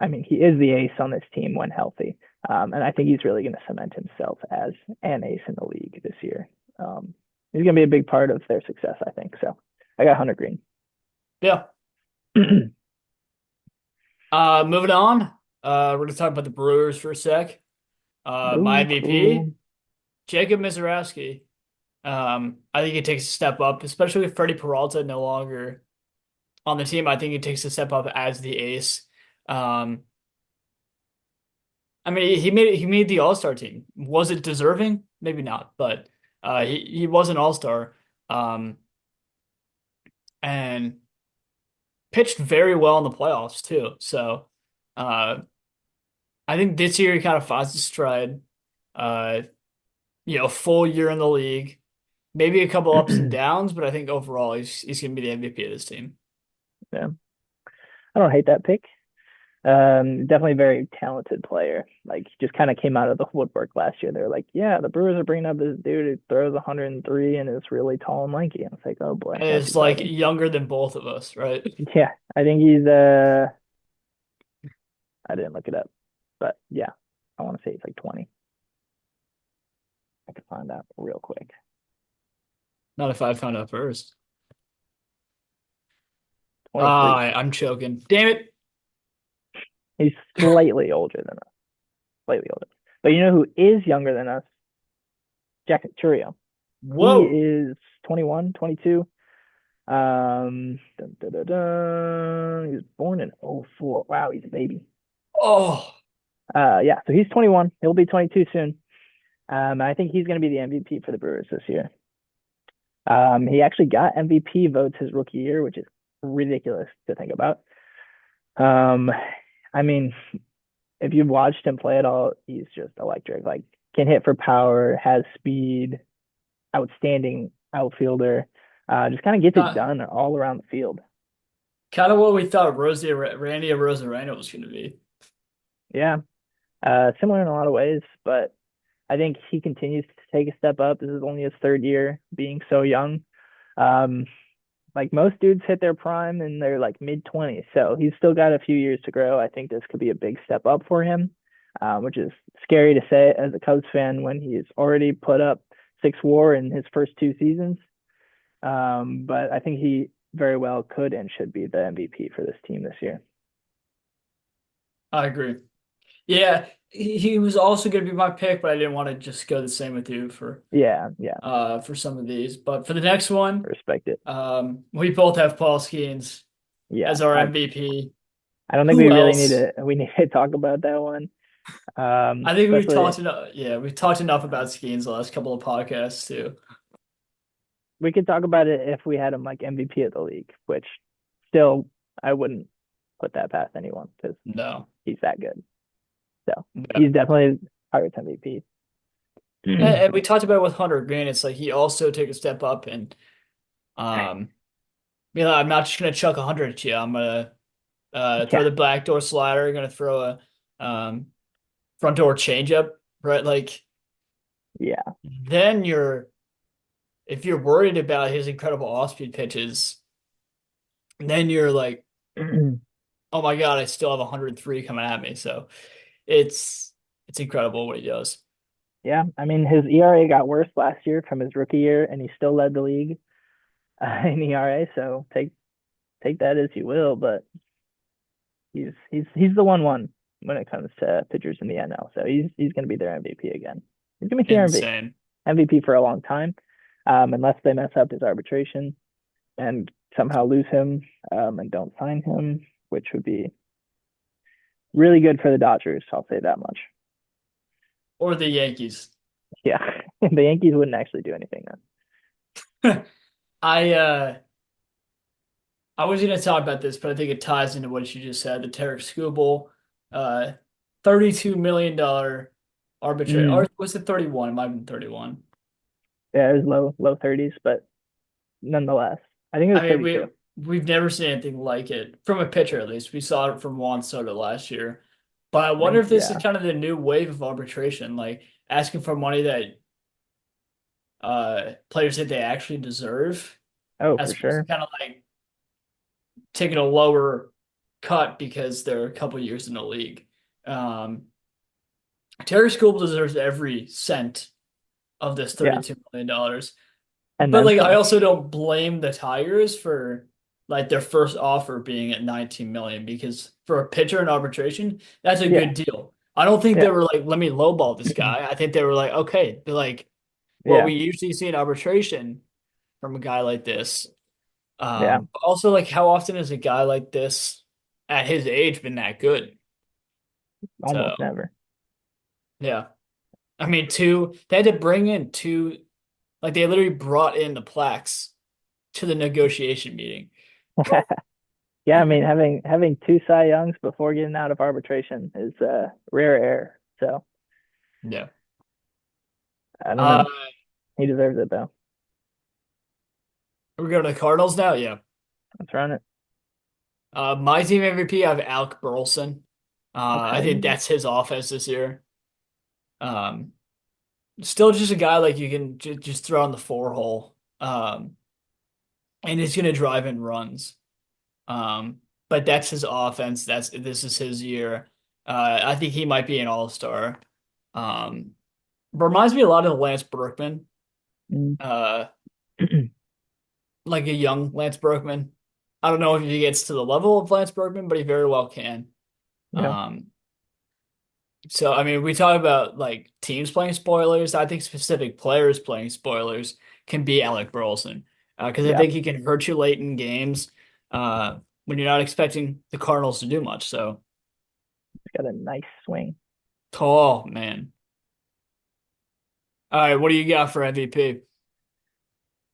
[SPEAKER 2] I mean, he is the ace on this team when healthy, and I think he's really going to cement himself as an ace in the league this year. He's going to be a big part of their success, I think. So I got Hunter Green.
[SPEAKER 1] Yeah. Moving on. We're gonna talk about the Brewers for a sec. My
[SPEAKER 2] Ooh,
[SPEAKER 1] MVP,
[SPEAKER 2] cool.
[SPEAKER 1] Jacob Mizorowski. I think he takes a step up, especially with Freddie Peralta no longer on the team. I think he takes a step up as the ace. Um, I mean, he made the All-Star team. Was it deserving? Maybe not, but he was an All-Star. Um, and pitched very well in the playoffs too. So uh, I think this year he kind of finds his stride. Uh, full year in the league, maybe a couple ups and downs, but I think overall he's gonna be the MVP of this team.
[SPEAKER 2] Yeah, I don't hate that pick. Definitely very talented player. Like just kind of came out of the woodwork last year. They're like, yeah, the Brewers are bringing up this dude who throws 103 and is really tall and lanky. And it's like, oh boy,
[SPEAKER 1] And
[SPEAKER 2] that's
[SPEAKER 1] it's like
[SPEAKER 2] exciting.
[SPEAKER 1] younger than both of us, right?
[SPEAKER 2] Yeah, I think he's I didn't look it up, but yeah, I want to say he's like 20. I can find out real quick.
[SPEAKER 1] Not if I found out first.
[SPEAKER 2] 23.
[SPEAKER 1] I'm choking. Damn it.
[SPEAKER 2] He's slightly older than us, slightly older. But you know who is younger than us? Jack Turio. He
[SPEAKER 1] Whoa.
[SPEAKER 2] is 21, 22. Dun, dun, dun, dun. He was born in '04. Wow, he's a baby.
[SPEAKER 1] Oh,
[SPEAKER 2] Yeah, so he's 21. He'll be 22 soon. I think he's going to be the MVP for the Brewers this year. He actually got MVP votes his rookie year, which is ridiculous to think about. Um, I mean, if you've watched him play at all, he's just electric. Like, can hit for power, has speed, outstanding outfielder. Just kind of gets it
[SPEAKER 1] kind
[SPEAKER 2] done all around the field.
[SPEAKER 1] kind of what we thought Randy Rosarino was going to be.
[SPEAKER 2] Yeah, similar in a lot of ways, but I think he continues to take a step up. This is only his third year being so young. Um, like most dudes hit their prime in their like mid 20s, so he's still got a few years to grow. I think this could be a big step up for him, which is scary to say as a Cubs fan when he's already put up 6 WAR in his first 2 seasons. But I think he very well could and should be the MVP for this team this year.
[SPEAKER 1] I agree. Yeah, he was also going to be my pick, but I didn't want to just go the same with you
[SPEAKER 2] Yeah, yeah,
[SPEAKER 1] for some of these. But for the next one,
[SPEAKER 2] respect it.
[SPEAKER 1] we both have Paul Skeens
[SPEAKER 2] Yeah,
[SPEAKER 1] as our MVP.
[SPEAKER 2] I don't think we
[SPEAKER 1] Who
[SPEAKER 2] really need
[SPEAKER 1] else?
[SPEAKER 2] to talk about that one.
[SPEAKER 1] I think we've
[SPEAKER 2] Especially
[SPEAKER 1] talked enough. Yeah, we've talked enough about Skeens the last couple of podcasts too.
[SPEAKER 2] we could talk about it if we had him like MVP of the league, which still I wouldn't put that past anyone because
[SPEAKER 1] No,
[SPEAKER 2] he's that good. So
[SPEAKER 1] no.
[SPEAKER 2] he's definitely Pirates MVP.
[SPEAKER 1] And we talked about it with Hunter Green. It's like he also took a step up and um, I'm not just gonna chuck 100 at you. I'm gonna throw
[SPEAKER 2] Yeah,
[SPEAKER 1] the backdoor slider. Gonna throw a front door changeup, right? Like
[SPEAKER 2] yeah,
[SPEAKER 1] then if you're worried about his incredible off-speed pitches, then you're like, oh my God, I still have 103 coming at me. So it's it's incredible what he does.
[SPEAKER 2] yeah. I mean, his ERA got worse last year from his rookie year, and he still led the league in ERA. So take that as you will, but he's the one when it comes to pitchers in the NL. So he's going to be their MVP again. He's going to be their
[SPEAKER 1] Insane.
[SPEAKER 2] MVP for a long time, unless they mess up his arbitration and somehow lose him and don't sign him, which would be really good for the Dodgers. I'll say that much.
[SPEAKER 1] Or the Yankees.
[SPEAKER 2] Yeah, the Yankees wouldn't actually do anything then.
[SPEAKER 1] I uh I was gonna talk about this, but I think it ties into what you just said. The Tarek Skubal, uh, $32 million arbitrary. Or
[SPEAKER 2] Mm,
[SPEAKER 1] was it 31? It might have been 31.
[SPEAKER 2] yeah, it was low 30s, but nonetheless, I think it was
[SPEAKER 1] I mean,
[SPEAKER 2] 32.
[SPEAKER 1] we've never seen anything like it from a pitcher, at least. We saw it from Juan Soto last year. But I
[SPEAKER 2] I
[SPEAKER 1] wonder
[SPEAKER 2] think
[SPEAKER 1] if this is
[SPEAKER 2] yeah.
[SPEAKER 1] kind of the new wave of arbitration, like asking for money that players think they actually deserve,
[SPEAKER 2] Oh,
[SPEAKER 1] as
[SPEAKER 2] for
[SPEAKER 1] opposed to
[SPEAKER 2] sure.
[SPEAKER 1] kind of like taking a lower cut because they're a couple years in the league. Um, Terry Skubal deserves every cent of this
[SPEAKER 2] Yeah,
[SPEAKER 1] $32 million.
[SPEAKER 2] and
[SPEAKER 1] But
[SPEAKER 2] then
[SPEAKER 1] like I
[SPEAKER 2] some.
[SPEAKER 1] also don't blame the Tigers for like their first offer being at 19 million because for a pitcher in arbitration, that's a
[SPEAKER 2] Yeah,
[SPEAKER 1] good deal. I don't think they
[SPEAKER 2] yeah,
[SPEAKER 1] were like, let me lowball this guy. I think they were like, okay, they're like what
[SPEAKER 2] yeah,
[SPEAKER 1] we usually see in arbitration from a guy like this.
[SPEAKER 2] yeah.
[SPEAKER 1] But also like how often has a guy like this at his age been that good? So
[SPEAKER 2] Almost never.
[SPEAKER 1] yeah. I mean they had to bring in like they literally brought in the plaques to the negotiation meeting.
[SPEAKER 2] Yeah, I mean having two Cy Youngs before getting out of arbitration is rare air. So
[SPEAKER 1] Yeah.
[SPEAKER 2] I don't
[SPEAKER 1] Uh,
[SPEAKER 2] know. He deserves it though.
[SPEAKER 1] we're going to the Cardinals now. Yeah.
[SPEAKER 2] Let's run it.
[SPEAKER 1] My team MVP, I have Alec Burleson. I think
[SPEAKER 2] Okay.
[SPEAKER 1] that's his offense this year. Um, Still just a guy like you can just throw on the four hole. And he's going to drive in runs. But that's his offense. This is his year. I think he might be an all-star. Um, Reminds me a lot of Lance Berkman.
[SPEAKER 2] Mm.
[SPEAKER 1] Uh, like a young Lance Berkman. I don't know if he gets to the level of Lance Berkman, but he very well can.
[SPEAKER 2] Yeah.
[SPEAKER 1] So I mean, we talk about like teams playing spoilers. I think specific players playing spoilers can be Alec Burleson because I
[SPEAKER 2] Yeah.
[SPEAKER 1] think he can hurt you late in games when you're not expecting the Cardinals to do much. So,
[SPEAKER 2] He's got a nice swing.
[SPEAKER 1] oh man. All right, what do you got for MVP?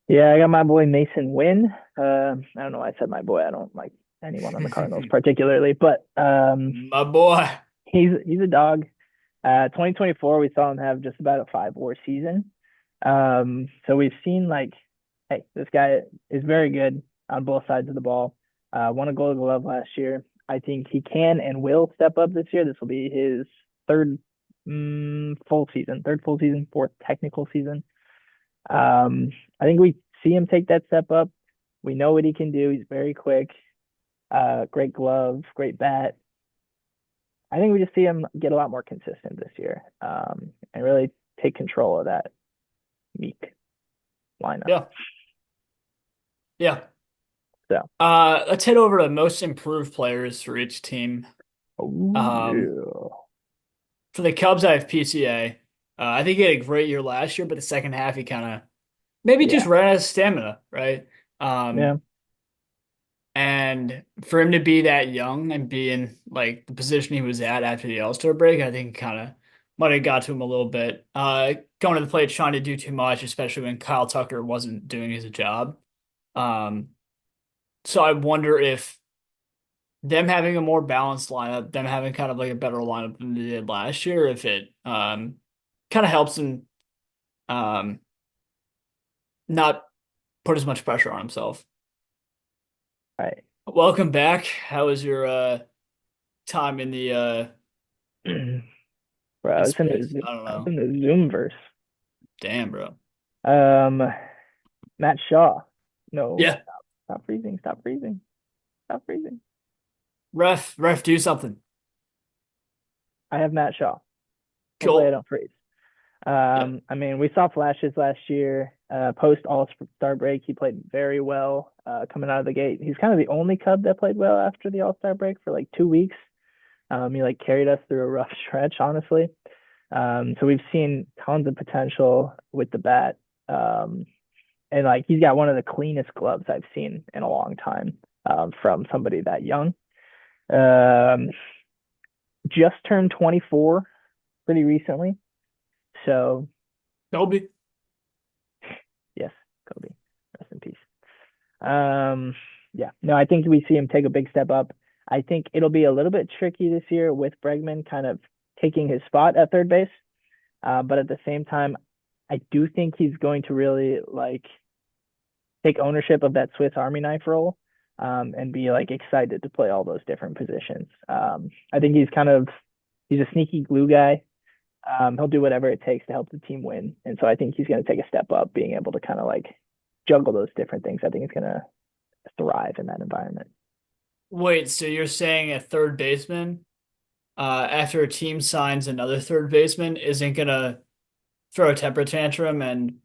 [SPEAKER 2] Yeah, I got my boy Mason Wynn. I don't know why I said my boy. I don't like anyone on the Cardinals particularly, but
[SPEAKER 1] My boy.
[SPEAKER 2] he's a dog. 2024, we saw him have just about a 5 WAR season. So we've seen like, hey, this guy is very good on both sides of the ball. Won a Gold Glove last year. I think he can and will step up this year. This will be his third third full season, fourth technical season. I think we see him take that step up. We know what he can do. He's very quick. Great glove, great bat. I think we just see him get a lot more consistent this year, and really take control of that Meek lineup.
[SPEAKER 1] Yeah. Yeah.
[SPEAKER 2] So,
[SPEAKER 1] Let's head over to most improved players for each team.
[SPEAKER 2] oh
[SPEAKER 1] Um,
[SPEAKER 2] yeah,
[SPEAKER 1] for the Cubs, I have PCA. I think he had a great year last year, but the second half he kind of maybe just
[SPEAKER 2] yeah,
[SPEAKER 1] ran out of stamina, right?
[SPEAKER 2] yeah.
[SPEAKER 1] Um, and for him to be that young and be in like the position he was at after the All-Star break, I think kind of might have got to him a little bit. Going to the plate trying to do too much, especially when Kyle Tucker wasn't doing his job. Um, so I wonder if them having a more balanced lineup, them having kind of like a better lineup than they did last year, if it kind of helps him um not put as much pressure on himself.
[SPEAKER 2] All right.
[SPEAKER 1] Welcome back. How was your time in the
[SPEAKER 2] Bro,
[SPEAKER 1] in space? I don't
[SPEAKER 2] I was
[SPEAKER 1] know.
[SPEAKER 2] in the Zoom verse.
[SPEAKER 1] Damn, bro.
[SPEAKER 2] Um, Matt Shaw. No,
[SPEAKER 1] Yeah.
[SPEAKER 2] stop freezing. Stop freezing. Stop freezing.
[SPEAKER 1] Ref, do something.
[SPEAKER 2] I have Matt Shaw. Hopefully, I
[SPEAKER 1] Cool.
[SPEAKER 2] don't freeze.
[SPEAKER 1] Yeah.
[SPEAKER 2] I mean, we saw flashes last year. Post All-Star break, he played very well coming out of the gate. He's kind of the only Cub that played well after the All-Star break for like 2 weeks. He like carried us through a rough stretch, honestly. So we've seen tons of potential with the bat. And like he's got one of the cleanest gloves I've seen in a long time from somebody that young. Um, just turned 24 pretty recently. So
[SPEAKER 1] Toby.
[SPEAKER 2] yes, Kobe, rest in peace. Yeah, no, I think we see him take a big step up. I think it'll be a little bit tricky this year with Bregman kind of taking his spot at third base. But at the same time, I do think he's going to really like take ownership of that Swiss Army knife role, and be like excited to play all those different positions. I think he's a sneaky glue guy. He'll do whatever it takes to help the team win. And so I think he's going to take a step up, being able to kind of like juggle those different things. I think he's going to thrive in that environment.
[SPEAKER 1] Wait, so you're saying a third baseman, after a team signs another third baseman, isn't gonna throw a temper tantrum and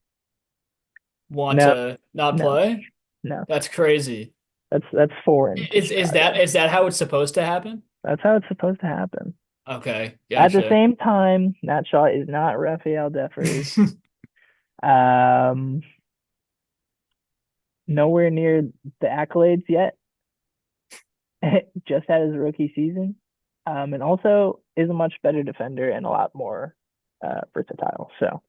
[SPEAKER 1] want
[SPEAKER 2] No,
[SPEAKER 1] to not
[SPEAKER 2] no,
[SPEAKER 1] play?
[SPEAKER 2] no.
[SPEAKER 1] That's crazy.
[SPEAKER 2] That's foreign to
[SPEAKER 1] Is that
[SPEAKER 2] Chicago.
[SPEAKER 1] is that how it's supposed to happen?
[SPEAKER 2] That's how it's supposed to happen.
[SPEAKER 1] Okay,
[SPEAKER 2] At the
[SPEAKER 1] gotcha.
[SPEAKER 2] same time, Nat Shaw is not Rafael Devers. Um, nowhere near the accolades yet. Just had his rookie season, and also is a much better defender and a lot more versatile. So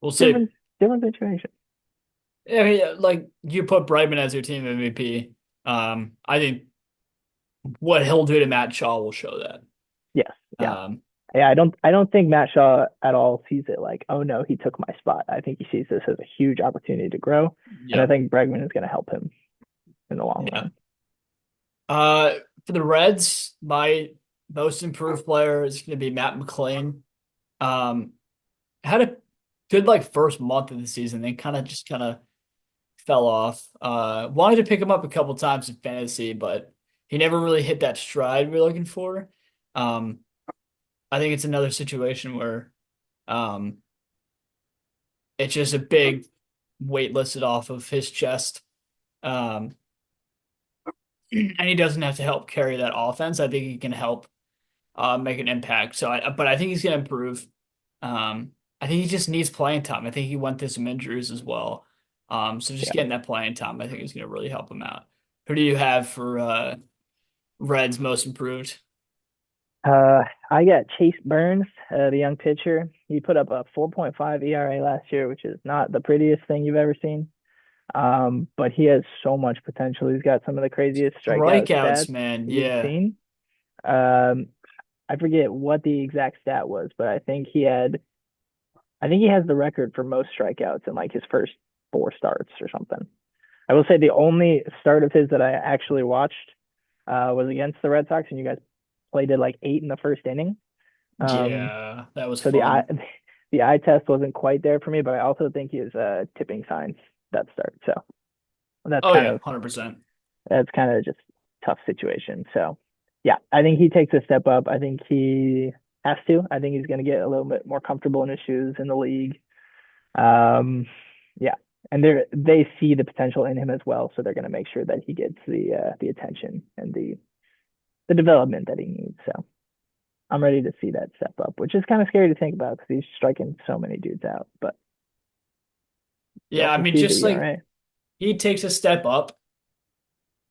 [SPEAKER 1] We'll see.
[SPEAKER 2] different, different situation.
[SPEAKER 1] I mean, like you put Brightman as your team MVP. I think what he'll do to Matt Shaw will show that.
[SPEAKER 2] Yes, yeah,
[SPEAKER 1] Um,
[SPEAKER 2] yeah. I don't think Matt Shaw at all sees it like, oh no, he took my spot. I think he sees this as a huge opportunity to grow, and I
[SPEAKER 1] yeah,
[SPEAKER 2] think Bregman is going to help him in the long
[SPEAKER 1] yeah.
[SPEAKER 2] run.
[SPEAKER 1] Uh, for the Reds, my most improved player is going to be Matt McLean. Um, had a good like first month of the season, then kind of fell off. Wanted to pick him up a couple times in fantasy, but he never really hit that stride we're looking for. Um, I think it's another situation where um, it's just a big weight lifted off of his chest. Um, and he doesn't have to help carry that offense. I think he can help make an impact. But I think he's going to improve. I think he just needs playing time. I think he went through some injuries as well. So just
[SPEAKER 2] Yeah.
[SPEAKER 1] getting that playing time, I think is going to really help him out. Who do you have for Reds most improved?
[SPEAKER 2] I got Chase Burns, the young pitcher. He put up a 4.5 ERA last year, which is not the prettiest thing you've ever seen. But he has so much potential. He's got some of the craziest strikeout
[SPEAKER 1] Strikeouts,
[SPEAKER 2] stats
[SPEAKER 1] man.
[SPEAKER 2] you've
[SPEAKER 1] Yeah.
[SPEAKER 2] seen. Um, I forget what the exact stat was, but I think he has the record for most strikeouts in like his first four starts or something. I will say the only start of his that I actually watched was against the Red Sox, and you guys played it like 8 in the first inning. Um,
[SPEAKER 1] Yeah, that was
[SPEAKER 2] so the eye
[SPEAKER 1] fun.
[SPEAKER 2] the eye test wasn't quite there for me, but I also think he is tipping signs that start. So that's
[SPEAKER 1] Oh
[SPEAKER 2] kind
[SPEAKER 1] yeah,
[SPEAKER 2] of
[SPEAKER 1] 100%.
[SPEAKER 2] that's kind of just tough situation. So yeah, I think he takes a step up. I think he has to. I think he's going to get a little bit more comfortable in his shoes in the league. Um, yeah, and they see the potential in him as well, so they're going to make sure that he gets the attention and the development that he needs. So I'm ready to see that step up, which is kind of scary to think about because he's striking so many dudes out. But you
[SPEAKER 1] Yeah, I
[SPEAKER 2] also
[SPEAKER 1] mean,
[SPEAKER 2] see the
[SPEAKER 1] just like
[SPEAKER 2] ERA.
[SPEAKER 1] he takes a step up,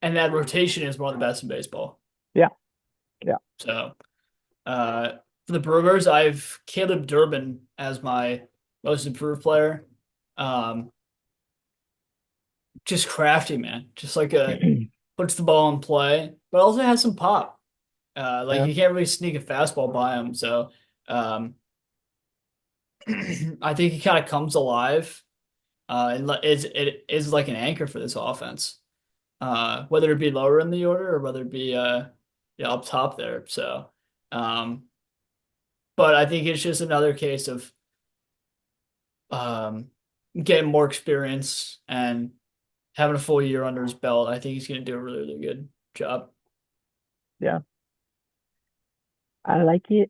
[SPEAKER 1] and that rotation is one of the best in baseball.
[SPEAKER 2] Yeah, yeah.
[SPEAKER 1] So, for the Brewers, I've Caleb Durbin as my most improved player. Um, just crafty, man. Just like puts the ball in play, but also has some pop. Like
[SPEAKER 2] Yeah,
[SPEAKER 1] you can't really sneak a fastball by him. So, um, I think he kind of comes alive. It is like an anchor for this offense. Whether it be lower in the order or whether it be yeah, up top there. So, um, but I think it's just another case of um, getting more experience and having a full year under his belt. I think he's going to do a really, really good job.
[SPEAKER 2] yeah. I like it.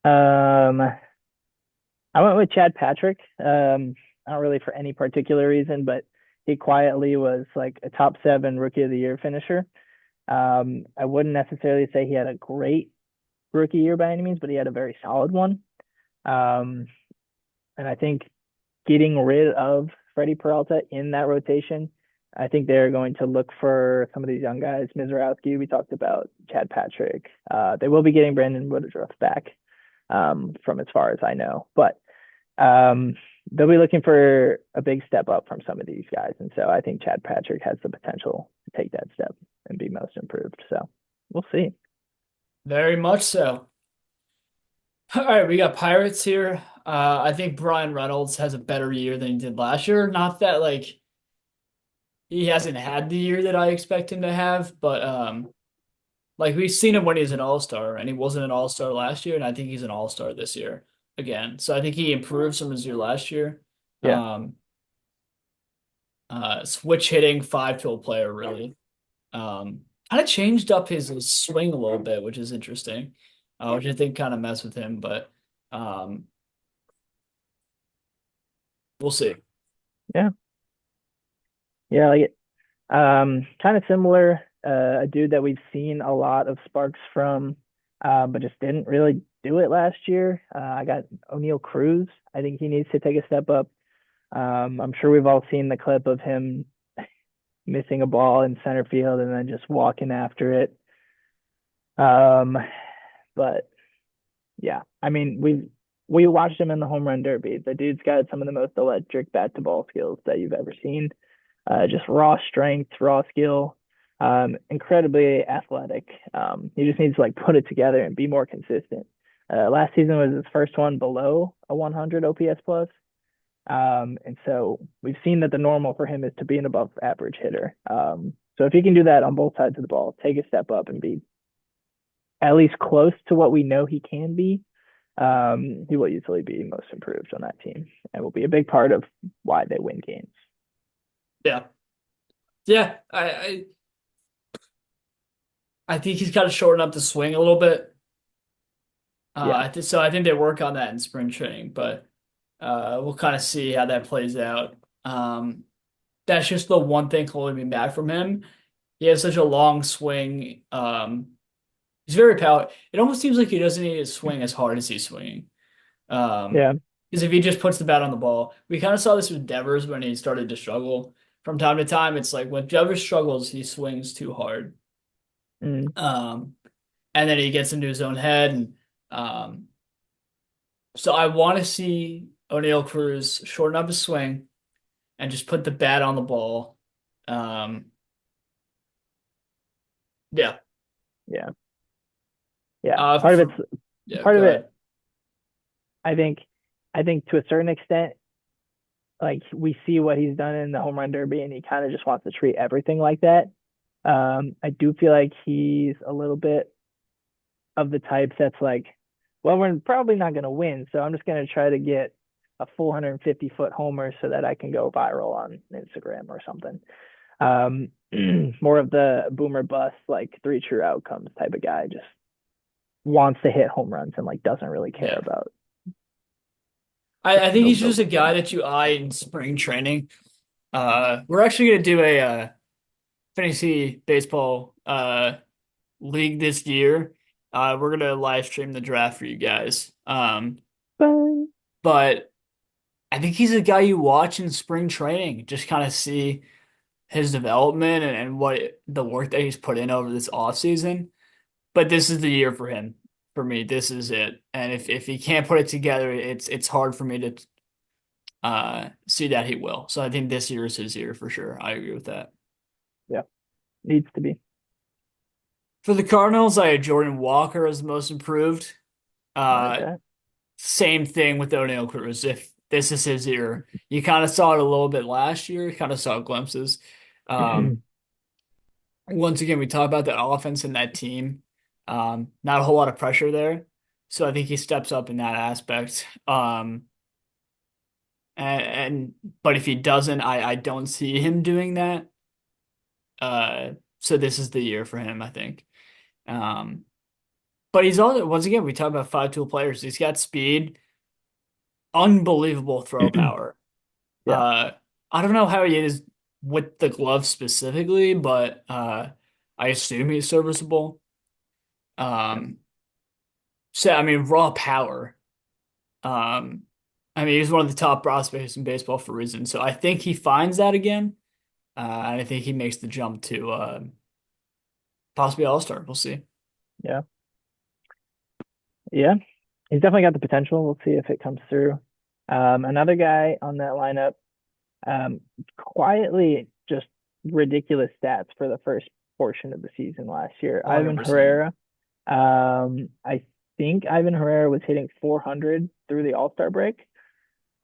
[SPEAKER 2] Um, I went with Chad Patrick. Not really for any particular reason, but he quietly was like a top 7 rookie of the year finisher. I wouldn't necessarily say he had a great rookie year by any means, but he had a very solid one. Um, and I think getting rid of Freddie Peralta in that rotation, I think they're going to look for some of these young guys. Mizorowski, we talked about Chad Patrick. They will be getting Brandon Woodruff back, from as far as I know, but um, they'll be looking for a big step up from some of these guys, and so I think Chad Patrick has the potential to take that step and be most improved. So we'll see.
[SPEAKER 1] Very much so. All right, we got Pirates here. I think Brian Reynolds has a better year than he did last year. Not that like he hasn't had the year that I expect him to have, but like we've seen him when he's an all-star, and he wasn't an all-star last year, and I think he's an all-star this year again. So I think he improves from his year last year.
[SPEAKER 2] Yeah,
[SPEAKER 1] Um, switch hitting five-tool player really. Kind of changed up his swing a little bit, which is interesting. Which I think kind of messed with him, but um, we'll see.
[SPEAKER 2] yeah, yeah. Like kind of similar. A dude that we've seen a lot of sparks from, but just didn't really do it last year. I got O'Neal Cruz. I think he needs to take a step up. I'm sure we've all seen the clip of him missing a ball in center field and then just walking after it. Um, but yeah, I mean, we watched him in the home run derby. The dude's got some of the most electric bat to ball skills that you've ever seen. Just raw strength, raw skill, incredibly athletic. He just needs to like put it together and be more consistent. Last season was his first one below a 100 OPS plus. And so we've seen that the normal for him is to be an above average hitter. So if he can do that on both sides of the ball, take a step up and be at least close to what we know he can be, he will easily be most improved on that team and will be a big part of why they win games.
[SPEAKER 1] Yeah, yeah. I think he's got to shorten up the swing a little bit.
[SPEAKER 2] Yeah,
[SPEAKER 1] So I think they work on that in spring training, but we'll kind of see how that plays out. That's just the one thing holding me back from him. He has such a long swing. He's very power. It almost seems like he doesn't need to swing as hard as he's swinging. Um,
[SPEAKER 2] Yeah.
[SPEAKER 1] because if he just puts the bat on the ball, we kind of saw this with Devers when he started to struggle. From time to time, it's like when Devers struggles, he swings too hard.
[SPEAKER 2] Mm.
[SPEAKER 1] Um, and then he gets into his own head. And um, so I want to see O'Neal Cruz shorten up his swing and just put the bat on the ball. Um, yeah.
[SPEAKER 2] Yeah. Yeah.
[SPEAKER 1] For yeah,
[SPEAKER 2] Part
[SPEAKER 1] go
[SPEAKER 2] of it,
[SPEAKER 1] ahead.
[SPEAKER 2] I think, to a certain extent, like we see what he's done in the home run derby, and he kind of just wants to treat everything like that. I do feel like he's a little bit of the type that's like, well, we're probably not going to win, so I'm just going to try to get a full 150-foot homer so that I can go viral on Instagram or something. Um, More of the boomer bust, like three true outcomes type of guy. Just wants to hit home runs and like doesn't really care
[SPEAKER 1] Yeah.
[SPEAKER 2] about
[SPEAKER 1] I think he's
[SPEAKER 2] the
[SPEAKER 1] just a guy that you eye in spring training. We're actually gonna do a fantasy baseball league this year. We're gonna live stream the draft for you guys.
[SPEAKER 2] but
[SPEAKER 1] But I think he's a guy you watch in spring training, just kind of see his development and what the work that he's put in over this offseason. But this is the year for him. For me, this is it. And if he can't put it together, it's hard for me to see that he will. So I think this year is his year for sure. I agree with that.
[SPEAKER 2] yeah, needs to be.
[SPEAKER 1] For the Cardinals, I had Jordan Walker as the most improved.
[SPEAKER 2] I like
[SPEAKER 1] Uh,
[SPEAKER 2] that.
[SPEAKER 1] Same thing with O'Neal Cruz. If this is his year, you kind of saw it a little bit last year. Kind of saw glimpses. Um, Once again, we talk about the offense and that team. Not a whole lot of pressure there, so I think he steps up in that aspect. And but if he doesn't, I don't see him doing that. So this is the year for him, I think. Um, but he's all once again, we talk about five tool players. He's got speed, unbelievable throw power.
[SPEAKER 2] Yeah.
[SPEAKER 1] Uh, I don't know how he is with the glove specifically, but I assume he's serviceable.
[SPEAKER 2] Yeah.
[SPEAKER 1] Um, so I mean, raw power. Um, I mean, he's one of the top prospects in baseball for a reason. So I think he finds that again, and I think he makes the jump to possibly All-Star. We'll see.
[SPEAKER 2] Yeah. Yeah. He's definitely got the potential. We'll see if it comes through. Another guy on that lineup, quietly just ridiculous stats for the first portion of the season last year. Ivan
[SPEAKER 1] 100%.
[SPEAKER 2] Herrera. I think Ivan Herrera was hitting 400 through the All-Star break.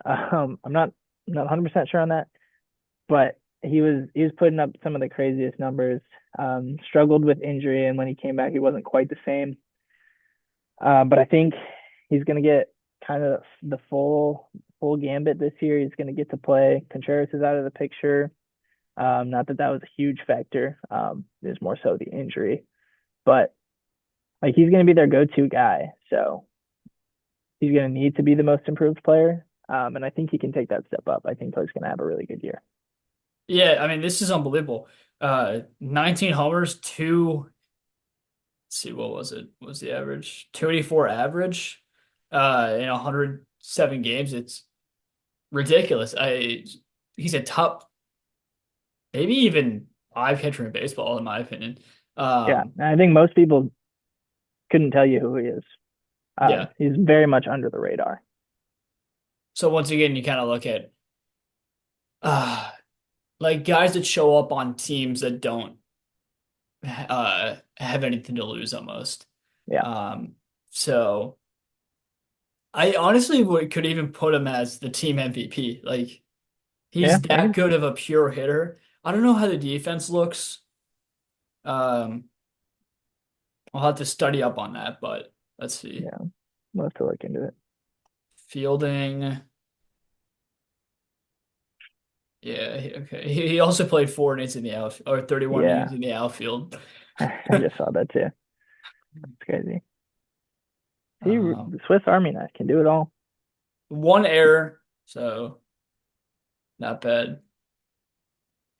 [SPEAKER 2] I'm not 100% sure on that, but he was putting up some of the craziest numbers. Struggled with injury, and when he came back, he wasn't quite the same. But I think he's going to get kind of the full gambit this year. He's going to get to play. Contreras is out of the picture. Not that that was a huge factor. There's more so the injury, but like he's going to be their go-to guy. So he's going to need to be the most improved player. And I think he can take that step up. I think he's going to have a really good year.
[SPEAKER 1] Yeah, I mean, this is unbelievable. 19 homers, let's see, what was it? What was the average? 284 average, in 107 games. It's ridiculous. He's a top, maybe even five catcher in baseball, in my opinion.
[SPEAKER 2] Yeah,
[SPEAKER 1] Um,
[SPEAKER 2] and I think most people couldn't tell you who he is.
[SPEAKER 1] yeah.
[SPEAKER 2] He's very much under the radar.
[SPEAKER 1] So once again, you kind of look at, uh, like guys that show up on teams that don't, have anything to lose almost.
[SPEAKER 2] Yeah,
[SPEAKER 1] Um, so I honestly could even put him as the team MVP. Like
[SPEAKER 2] yeah,
[SPEAKER 1] he's
[SPEAKER 2] I
[SPEAKER 1] that
[SPEAKER 2] can.
[SPEAKER 1] good of a pure hitter. I don't know how the defense looks. Um, I'll have to study up on that, but let's see.
[SPEAKER 2] Yeah, we'll have to look into it.
[SPEAKER 1] Fielding. Yeah, okay. He also played 4 innings in the outfield, or 31 innings
[SPEAKER 2] Yeah,
[SPEAKER 1] in the outfield.
[SPEAKER 2] I just saw that too. It's crazy. See,
[SPEAKER 1] Um,
[SPEAKER 2] the Swiss Army knife can do it all.
[SPEAKER 1] One error, so not bad.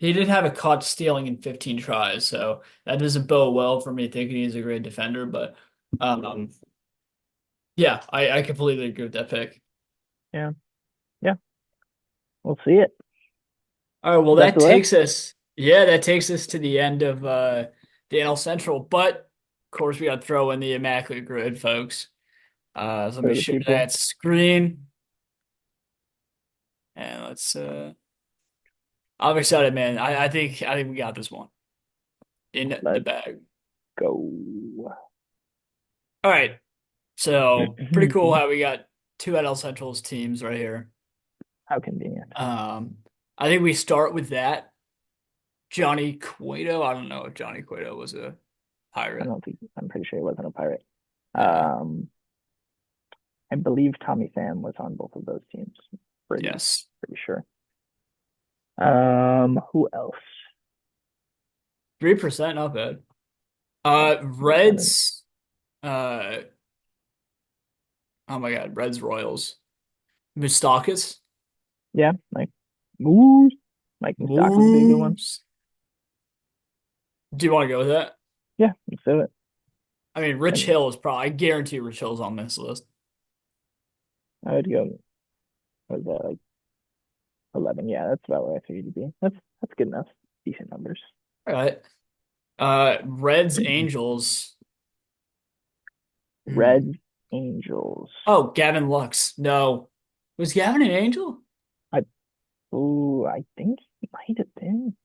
[SPEAKER 1] He did have a caught stealing in 15 tries, so that doesn't bode well for me thinking he's a great defender. But um, yeah, I completely agree with that pick.
[SPEAKER 2] Yeah, yeah, we'll see it.
[SPEAKER 1] All right, well
[SPEAKER 2] Is that
[SPEAKER 1] that
[SPEAKER 2] the list?
[SPEAKER 1] takes us, yeah, that takes us to the end of the NL Central. But of course, we got to throw in the Immaculate Grid, folks. So let me
[SPEAKER 2] For the
[SPEAKER 1] share
[SPEAKER 2] people,
[SPEAKER 1] that screen, and let's. I'm excited, man. I think we got this one in the
[SPEAKER 2] let's
[SPEAKER 1] bag.
[SPEAKER 2] go.
[SPEAKER 1] All right, so pretty cool how we got two NL Central's teams right here.
[SPEAKER 2] How convenient.
[SPEAKER 1] Um, I think we start with that. Johnny Cueto. I don't know if Johnny Cueto was a
[SPEAKER 2] I
[SPEAKER 1] Pirate.
[SPEAKER 2] don't think I'm pretty sure he wasn't a pirate.
[SPEAKER 1] Yeah.
[SPEAKER 2] Um, I believe Tommy Pham was on both of those teams. Pretty
[SPEAKER 1] Yes.
[SPEAKER 2] pretty sure. Who else?
[SPEAKER 1] 3%, not bad.
[SPEAKER 2] Yeah, I mean,
[SPEAKER 1] Reds. Uh, oh my God, Reds Royals. Moustakas.
[SPEAKER 2] yeah, like Moose. Mike Moustakas would be a good one.
[SPEAKER 1] Moose. Do you want to go with that?
[SPEAKER 2] Yeah, let's do it.
[SPEAKER 1] I mean, Rich
[SPEAKER 2] And
[SPEAKER 1] Hill is probably. I guarantee Rich Hill's on this list.
[SPEAKER 2] I would go. What was that like 11? Yeah, that's about where I figured you'd be. That's good enough. Decent numbers.
[SPEAKER 1] All right. Reds Angels. Hmm.
[SPEAKER 2] Red Angels.
[SPEAKER 1] Oh, Gavin Lux. No, was Gavin an Angel?
[SPEAKER 2] I I think he might have been.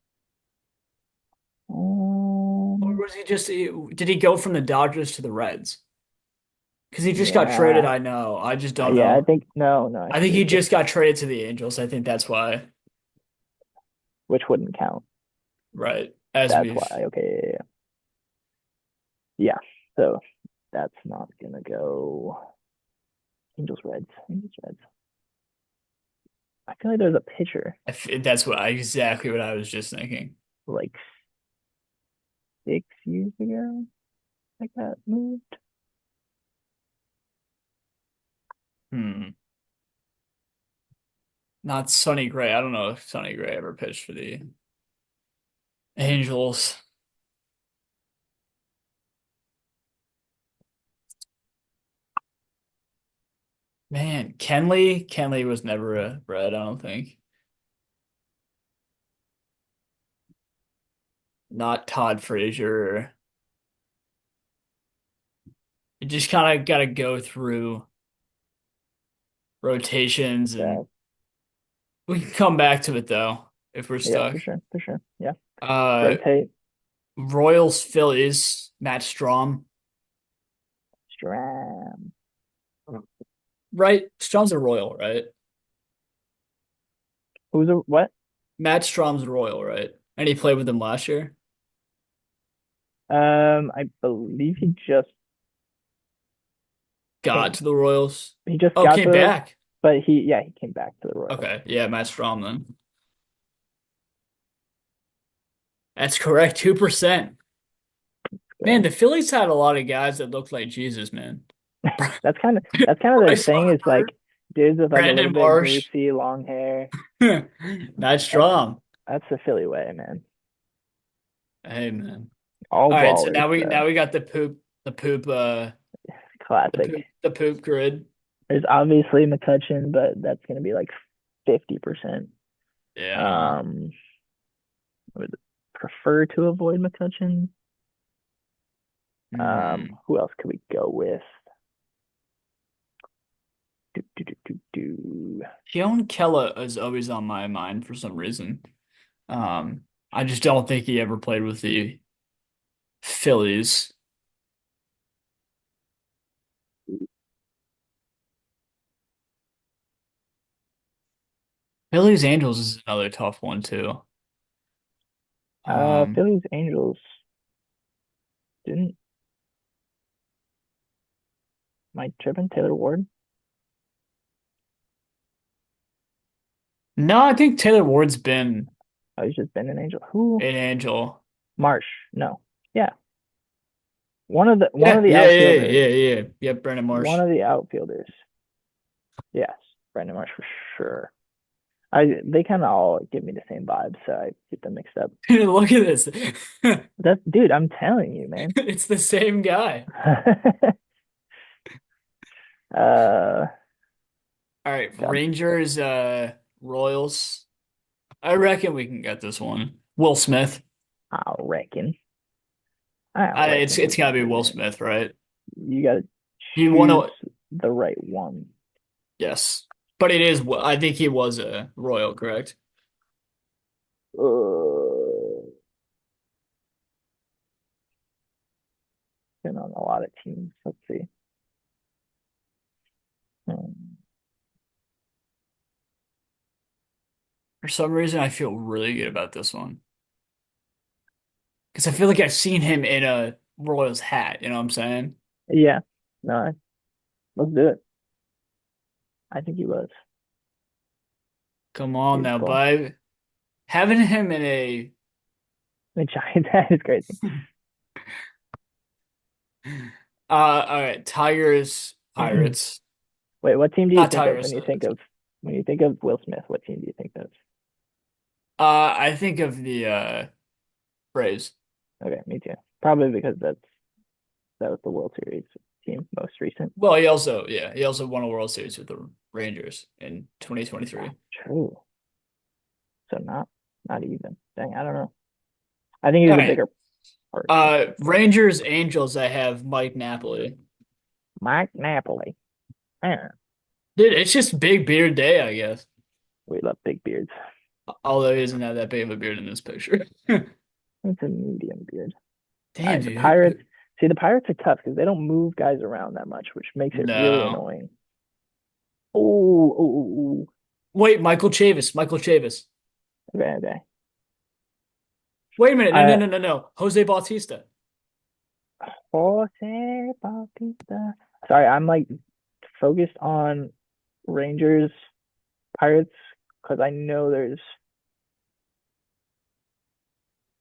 [SPEAKER 1] Or
[SPEAKER 2] Um,
[SPEAKER 1] was he just? Did he go from the Dodgers to the Reds? Because he just got traded.
[SPEAKER 2] yeah,
[SPEAKER 1] I know. I just don't
[SPEAKER 2] yeah. I
[SPEAKER 1] know.
[SPEAKER 2] think no. I
[SPEAKER 1] I
[SPEAKER 2] think
[SPEAKER 1] think
[SPEAKER 2] it
[SPEAKER 1] he
[SPEAKER 2] was just
[SPEAKER 1] just got traded to the Angels. I think that's why.
[SPEAKER 2] which wouldn't count.
[SPEAKER 1] Right. As
[SPEAKER 2] That's
[SPEAKER 1] we've.
[SPEAKER 2] why. Okay, yeah. Yeah. So that's not gonna go. Angels Reds. Angels Reds. I feel like there's a pitcher
[SPEAKER 1] That's exactly what I was just thinking.
[SPEAKER 2] like 6 years ago like that moved.
[SPEAKER 1] Hmm. Not Sonny Gray. I don't know if Sonny Gray ever pitched for the Angels. Man, Kenley. Kenley was never a Red, I don't think. Not Todd Frazier. You just kind of got to go through rotations, and
[SPEAKER 2] That
[SPEAKER 1] we can come back to it though if we're
[SPEAKER 2] yeah,
[SPEAKER 1] stuck.
[SPEAKER 2] for sure. Yeah.
[SPEAKER 1] Uh,
[SPEAKER 2] Rotate.
[SPEAKER 1] Royals Phillies, Matt Strom.
[SPEAKER 2] Stram.
[SPEAKER 1] Right? Strom's a Royal, right?
[SPEAKER 2] Who's a what?
[SPEAKER 1] Matt Strom's a Royal, right? And he played with them last year.
[SPEAKER 2] I believe he just
[SPEAKER 1] Got
[SPEAKER 2] came.
[SPEAKER 1] to the Royals.
[SPEAKER 2] He just
[SPEAKER 1] Oh,
[SPEAKER 2] got
[SPEAKER 1] came
[SPEAKER 2] to,
[SPEAKER 1] back.
[SPEAKER 2] but he came back to the Royals.
[SPEAKER 1] Okay, yeah, Matt Strom then. That's correct, 2%. Man,
[SPEAKER 2] So
[SPEAKER 1] the Phillies had a lot of guys that looked like Jesus, man.
[SPEAKER 2] that's kind of their
[SPEAKER 1] Bryce
[SPEAKER 2] thing is
[SPEAKER 1] Harper,
[SPEAKER 2] like dudes with like a little
[SPEAKER 1] Brandon
[SPEAKER 2] bit
[SPEAKER 1] Marsh,
[SPEAKER 2] greasy long hair.
[SPEAKER 1] Matt
[SPEAKER 2] That's
[SPEAKER 1] Strom.
[SPEAKER 2] that's the Philly way, man.
[SPEAKER 1] Hey, man.
[SPEAKER 2] All
[SPEAKER 1] All right, so
[SPEAKER 2] ballers
[SPEAKER 1] now
[SPEAKER 2] though.
[SPEAKER 1] we got
[SPEAKER 2] Classic.
[SPEAKER 1] the poop grid.
[SPEAKER 2] There's obviously McCutcheon, but that's gonna be like 50%.
[SPEAKER 1] Yeah.
[SPEAKER 2] Um, I would prefer to avoid McCutcheon.
[SPEAKER 1] Hmm.
[SPEAKER 2] Who else could we go with? Do.
[SPEAKER 1] Keon Kella is always on my mind for some reason. I just don't think he ever played with the Phillies. Phillies Angels is another tough one too. Um,
[SPEAKER 2] Phillies Angels didn't Mike Trippin, Taylor Ward.
[SPEAKER 1] no, I think Taylor Ward's been
[SPEAKER 2] Oh, he's just been an Angel. Who?
[SPEAKER 1] an Angel.
[SPEAKER 2] Marsh. No. Yeah. One
[SPEAKER 1] Yeah,
[SPEAKER 2] of the
[SPEAKER 1] yeah, yeah,
[SPEAKER 2] outfielders.
[SPEAKER 1] yeah, yeah. Yeah, Brandon
[SPEAKER 2] One
[SPEAKER 1] Marsh.
[SPEAKER 2] of the outfielders. Yes. Brandon Marsh for sure. They kind of all give me the same vibe, so I get them mixed up.
[SPEAKER 1] Look at this.
[SPEAKER 2] That's dude, I'm telling you, man.
[SPEAKER 1] It's the same guy.
[SPEAKER 2] uh,
[SPEAKER 1] All right,
[SPEAKER 2] God,
[SPEAKER 1] Rangers, Royals. I reckon we can get this one. Will Smith.
[SPEAKER 2] I reckon. I reckon
[SPEAKER 1] It's
[SPEAKER 2] we
[SPEAKER 1] gotta
[SPEAKER 2] can
[SPEAKER 1] be
[SPEAKER 2] get
[SPEAKER 1] Will
[SPEAKER 2] it.
[SPEAKER 1] Smith, right?
[SPEAKER 2] You gotta
[SPEAKER 1] He won
[SPEAKER 2] choose
[SPEAKER 1] a
[SPEAKER 2] the right one.
[SPEAKER 1] yes, but it is. I think he was a Royal, correct?
[SPEAKER 2] Uh, been on a lot of teams. Let's see. Hmm.
[SPEAKER 1] For some reason, I feel really good about this one because I feel like I've seen him in a Royals hat. You know what I'm saying?
[SPEAKER 2] Yeah, no, let's do it. I think he was
[SPEAKER 1] Come on now,
[SPEAKER 2] beautiful.
[SPEAKER 1] bud. Having him in a
[SPEAKER 2] The Giants, that is crazy.
[SPEAKER 1] all right, Tigers, Pirates.
[SPEAKER 2] Wait, what team do you
[SPEAKER 1] Not
[SPEAKER 2] think of when
[SPEAKER 1] Tigers.
[SPEAKER 2] you think of Will Smith? What team do you think of?
[SPEAKER 1] I think of the Braves.
[SPEAKER 2] Okay, me too. Probably because that was the World Series team most recent.
[SPEAKER 1] Well, he also won a World Series with the Rangers in 2023.
[SPEAKER 2] True. So not even. Dang, I don't know. I think
[SPEAKER 1] All
[SPEAKER 2] he's a
[SPEAKER 1] right.
[SPEAKER 2] bigger part though.
[SPEAKER 1] Rangers, Angels, I have Mike Napoli.
[SPEAKER 2] Mike Napoli. Yeah,
[SPEAKER 1] Dude, it's just big beard day, I guess.
[SPEAKER 2] we love big beards.
[SPEAKER 1] Although he doesn't have that big of a beard in this picture.
[SPEAKER 2] It's a medium beard. All
[SPEAKER 1] Damn,
[SPEAKER 2] right, the
[SPEAKER 1] dude.
[SPEAKER 2] Pirates. See, the Pirates are tough because they don't move guys around that much, which makes it really
[SPEAKER 1] No.
[SPEAKER 2] annoying. Oh.
[SPEAKER 1] Wait, Michael Chavis. Michael Chavis.
[SPEAKER 2] Okay, okay.
[SPEAKER 1] Wait a minute. No, no,
[SPEAKER 2] I
[SPEAKER 1] no, no, no. Jose Bautista.
[SPEAKER 2] Jose Bautista. Sorry, I'm like focused on Rangers, Pirates, because I know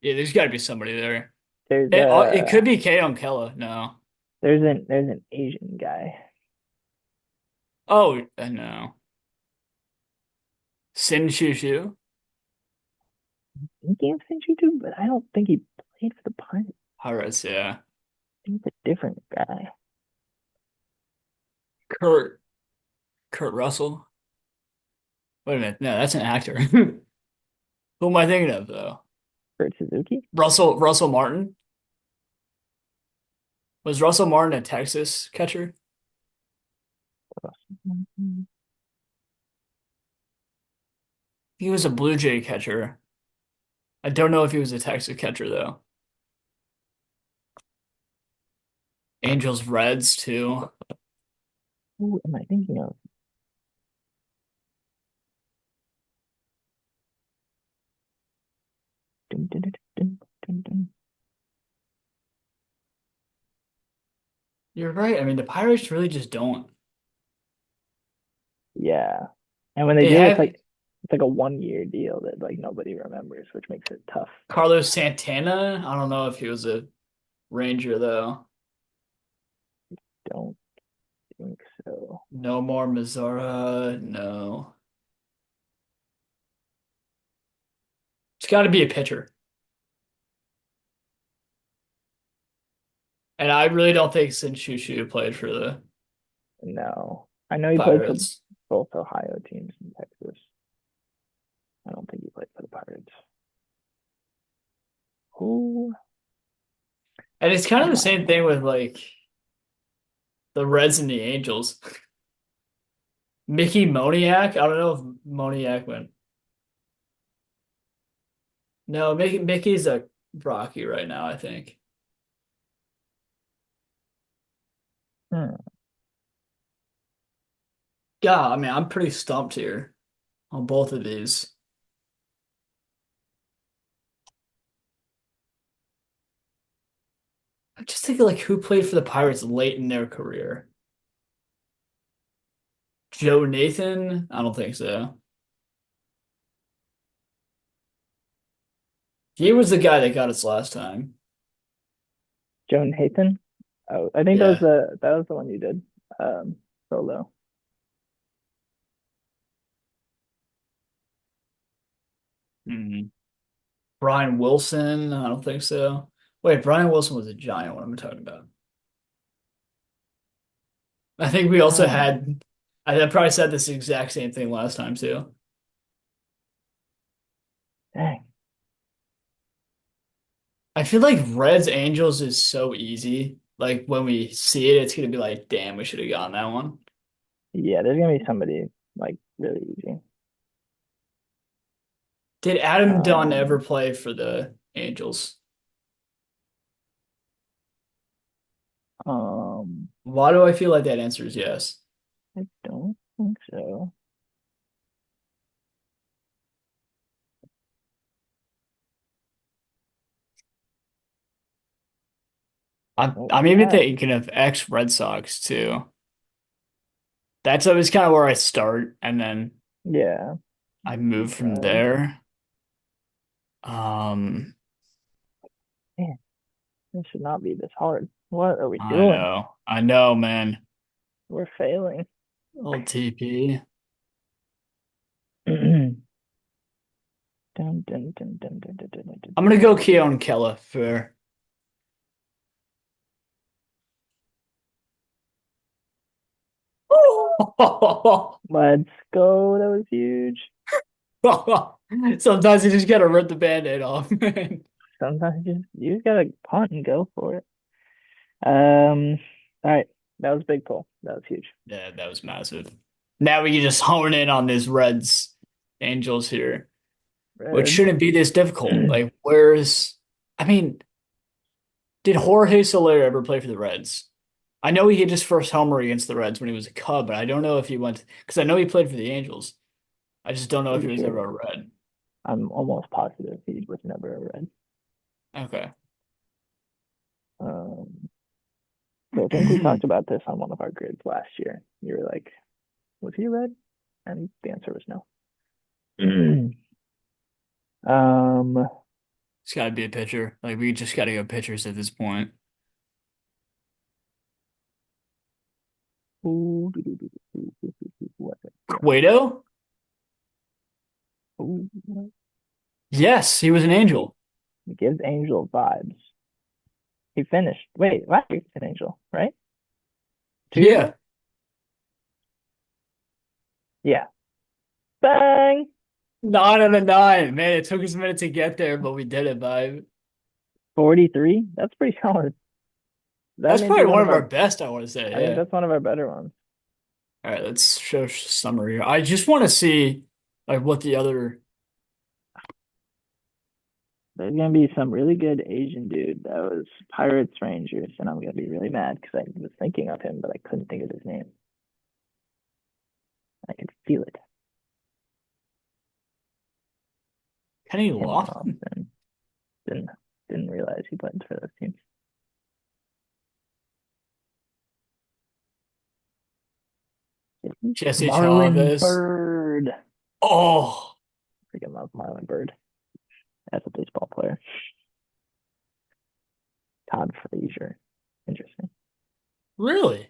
[SPEAKER 1] Yeah, there's got to be somebody there.
[SPEAKER 2] there's
[SPEAKER 1] It could be Keon Kella. No.
[SPEAKER 2] there's an Asian guy.
[SPEAKER 1] Oh, no. Sin Shushu.
[SPEAKER 2] I think he has Century too, but I don't think he played for the Pirates.
[SPEAKER 1] Pirates, yeah.
[SPEAKER 2] I think he's a different guy.
[SPEAKER 1] Kurt. Kurt Russell. Wait a minute. No, that's an actor. Who am I thinking of, though?
[SPEAKER 2] Kurt Suzuki.
[SPEAKER 1] Russell Martin? Was Russell Martin a Texas catcher? He was a Blue Jay catcher. I don't know if he was a Texas catcher though. Angels, Reds too.
[SPEAKER 2] Who am I thinking of? Dun, dun, dun, dun, dun, dun.
[SPEAKER 1] You're right. I mean, the Pirates really just don't.
[SPEAKER 2] Yeah, and when they
[SPEAKER 1] They
[SPEAKER 2] do,
[SPEAKER 1] have
[SPEAKER 2] it's like a 1 year deal that like nobody remembers, which makes it tough.
[SPEAKER 1] Carlos Santana. I don't know if he was a Ranger though.
[SPEAKER 2] Don't think so.
[SPEAKER 1] No more Mazzara. No. It's got to be a pitcher. And I really don't think Sinchushu played for the
[SPEAKER 2] No, I know he played for
[SPEAKER 1] Pirates.
[SPEAKER 2] both Ohio teams in Texas. I don't think he played for the Pirates. Who
[SPEAKER 1] And it's kind of
[SPEAKER 2] am
[SPEAKER 1] the
[SPEAKER 2] I
[SPEAKER 1] same thing with like the Reds and the Angels. Mickey Moniak. I don't know if Moniak went. No, Mickey's a Rocky right now, I think.
[SPEAKER 2] Hmm.
[SPEAKER 1] Yeah, I mean, I'm pretty stumped here on both of these. I'm just thinking like who played for the Pirates late in their career. Joe Nathan? I don't think so. He was the guy that got us last time.
[SPEAKER 2] Joe Nathan? Oh, I think
[SPEAKER 1] Yeah.
[SPEAKER 2] that was the one you did. Solo.
[SPEAKER 1] Hmm. Brian Wilson? I don't think so. Wait, Brian Wilson was a Giant. What am I talking about? I think we also
[SPEAKER 2] Hmm.
[SPEAKER 1] had. I probably said this exact same thing last time too.
[SPEAKER 2] Dang.
[SPEAKER 1] I feel like Reds Angels is so easy. Like when we see it, it's gonna be like, damn, we should have gotten that one.
[SPEAKER 2] Yeah, there's gonna be somebody like really easy.
[SPEAKER 1] Did Adam Dunn ever
[SPEAKER 2] Um,
[SPEAKER 1] play for the Angels?
[SPEAKER 2] um,
[SPEAKER 1] Why do I feel like that answer is yes?
[SPEAKER 2] I don't think so.
[SPEAKER 1] I'm
[SPEAKER 2] Well,
[SPEAKER 1] I'm
[SPEAKER 2] he
[SPEAKER 1] even
[SPEAKER 2] has.
[SPEAKER 1] thinking of ex Red Sox too. That's always kind of where I start, and then
[SPEAKER 2] Yeah,
[SPEAKER 1] I
[SPEAKER 2] he
[SPEAKER 1] move from
[SPEAKER 2] has.
[SPEAKER 1] there. Um,
[SPEAKER 2] Man, this should not be this hard. What are we
[SPEAKER 1] I
[SPEAKER 2] doing?
[SPEAKER 1] know, I know, man.
[SPEAKER 2] We're failing.
[SPEAKER 1] Old TP.
[SPEAKER 2] Dun, dun, dun, dun, dun, dun, dun, dun, dun,
[SPEAKER 1] I'm
[SPEAKER 2] dun,
[SPEAKER 1] gonna go
[SPEAKER 2] dun.
[SPEAKER 1] Keon Kella for.
[SPEAKER 2] Let's go. That was huge.
[SPEAKER 1] Sometimes you just gotta rip the band-aid off, man.
[SPEAKER 2] Sometimes you just gotta punt and go for it. Um, all right. That was a big pull. That was huge.
[SPEAKER 1] Yeah, that was massive. Now we can just hone in on this Reds Angels here, which
[SPEAKER 2] Reds.
[SPEAKER 1] shouldn't be this difficult. Like, where's, I mean, did Jorge Soler ever play for the Reds? I know he hit his first homer against the Reds when he was a Cub, but I don't know if he went because I know he played for the Angels. I just don't know if he
[SPEAKER 2] Pretty
[SPEAKER 1] was ever
[SPEAKER 2] sure.
[SPEAKER 1] a Red.
[SPEAKER 2] I'm almost positive he was never a Red.
[SPEAKER 1] Okay.
[SPEAKER 2] Um, so I think we talked about this on one of our grids last year. You were like, was he a Red? And the answer was no. um,
[SPEAKER 1] It's got to be a pitcher. Like we just got to go pitchers at this point.
[SPEAKER 2] what?
[SPEAKER 1] Cueto? Yes, he was an Angel.
[SPEAKER 2] It gives Angel vibes. He finished. Wait, last year he was an Angel, right? 2 years
[SPEAKER 1] Yeah,
[SPEAKER 2] ago? Yeah. Bang!
[SPEAKER 1] 9 out of 9. Man, it took us a minute to get there, but we did it, by.
[SPEAKER 2] 43. That's pretty solid. That
[SPEAKER 1] That's
[SPEAKER 2] may be
[SPEAKER 1] probably
[SPEAKER 2] one
[SPEAKER 1] one
[SPEAKER 2] of
[SPEAKER 1] of our
[SPEAKER 2] our,
[SPEAKER 1] best, I want to say.
[SPEAKER 2] I think
[SPEAKER 1] Yeah.
[SPEAKER 2] that's one of our better ones.
[SPEAKER 1] All right, let's show summary here. I just want to see like what the other.
[SPEAKER 2] There's gonna be some really good Asian dude that was Pirates Rangers, and I'm gonna be really mad because I was thinking of him, but I couldn't think of his name. I could feel it.
[SPEAKER 1] Kenny
[SPEAKER 2] Kenny
[SPEAKER 1] Lofton?
[SPEAKER 2] Lofton. Didn't didn't realize he played for those teams.
[SPEAKER 1] Jesse
[SPEAKER 2] Marlon
[SPEAKER 1] Chavez.
[SPEAKER 2] Bird.
[SPEAKER 1] Oh,
[SPEAKER 2] Freaking love Marlon Bird as a baseball player. Todd Frazier. Interesting.
[SPEAKER 1] really?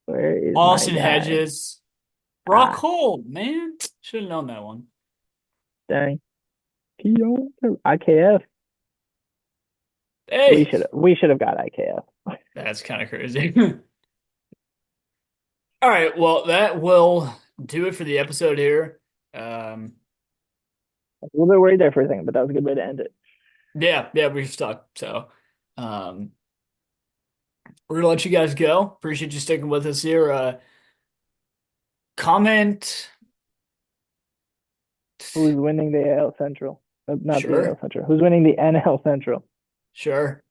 [SPEAKER 2] Where is my
[SPEAKER 1] Austin
[SPEAKER 2] guy?
[SPEAKER 1] Hedges. Brock
[SPEAKER 2] Ah,
[SPEAKER 1] Holt, man. Should have known that one.
[SPEAKER 2] dang. IKF.
[SPEAKER 1] Hey,
[SPEAKER 2] We should have got IKF.
[SPEAKER 1] that's kind of crazy. All right, well, that will do it for the episode here. Um,
[SPEAKER 2] A little bit worried there for a second, but that was a good way to end it.
[SPEAKER 1] yeah, we're stuck. So, um, we're gonna let you guys go. Appreciate you sticking with us here. Comment.
[SPEAKER 2] Who's winning the AL Central? Not the AL
[SPEAKER 1] Sure,
[SPEAKER 2] Central. Who's winning the NL Central?
[SPEAKER 1] sure.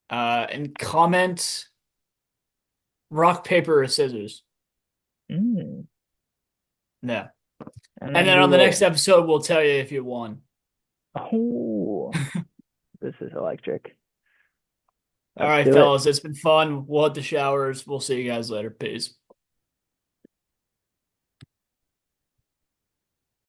[SPEAKER 1] And comment rock, paper, or scissors.
[SPEAKER 2] Mm.
[SPEAKER 1] Yeah.
[SPEAKER 2] And
[SPEAKER 1] And
[SPEAKER 2] then
[SPEAKER 1] then
[SPEAKER 2] we
[SPEAKER 1] on the next
[SPEAKER 2] will.
[SPEAKER 1] episode, we'll tell you if you won.
[SPEAKER 2] Oh, this is electric.
[SPEAKER 1] All
[SPEAKER 2] Let's
[SPEAKER 1] right,
[SPEAKER 2] do it.
[SPEAKER 1] fellas, it's been fun. We'll hit the showers. We'll see you guys later. Peace.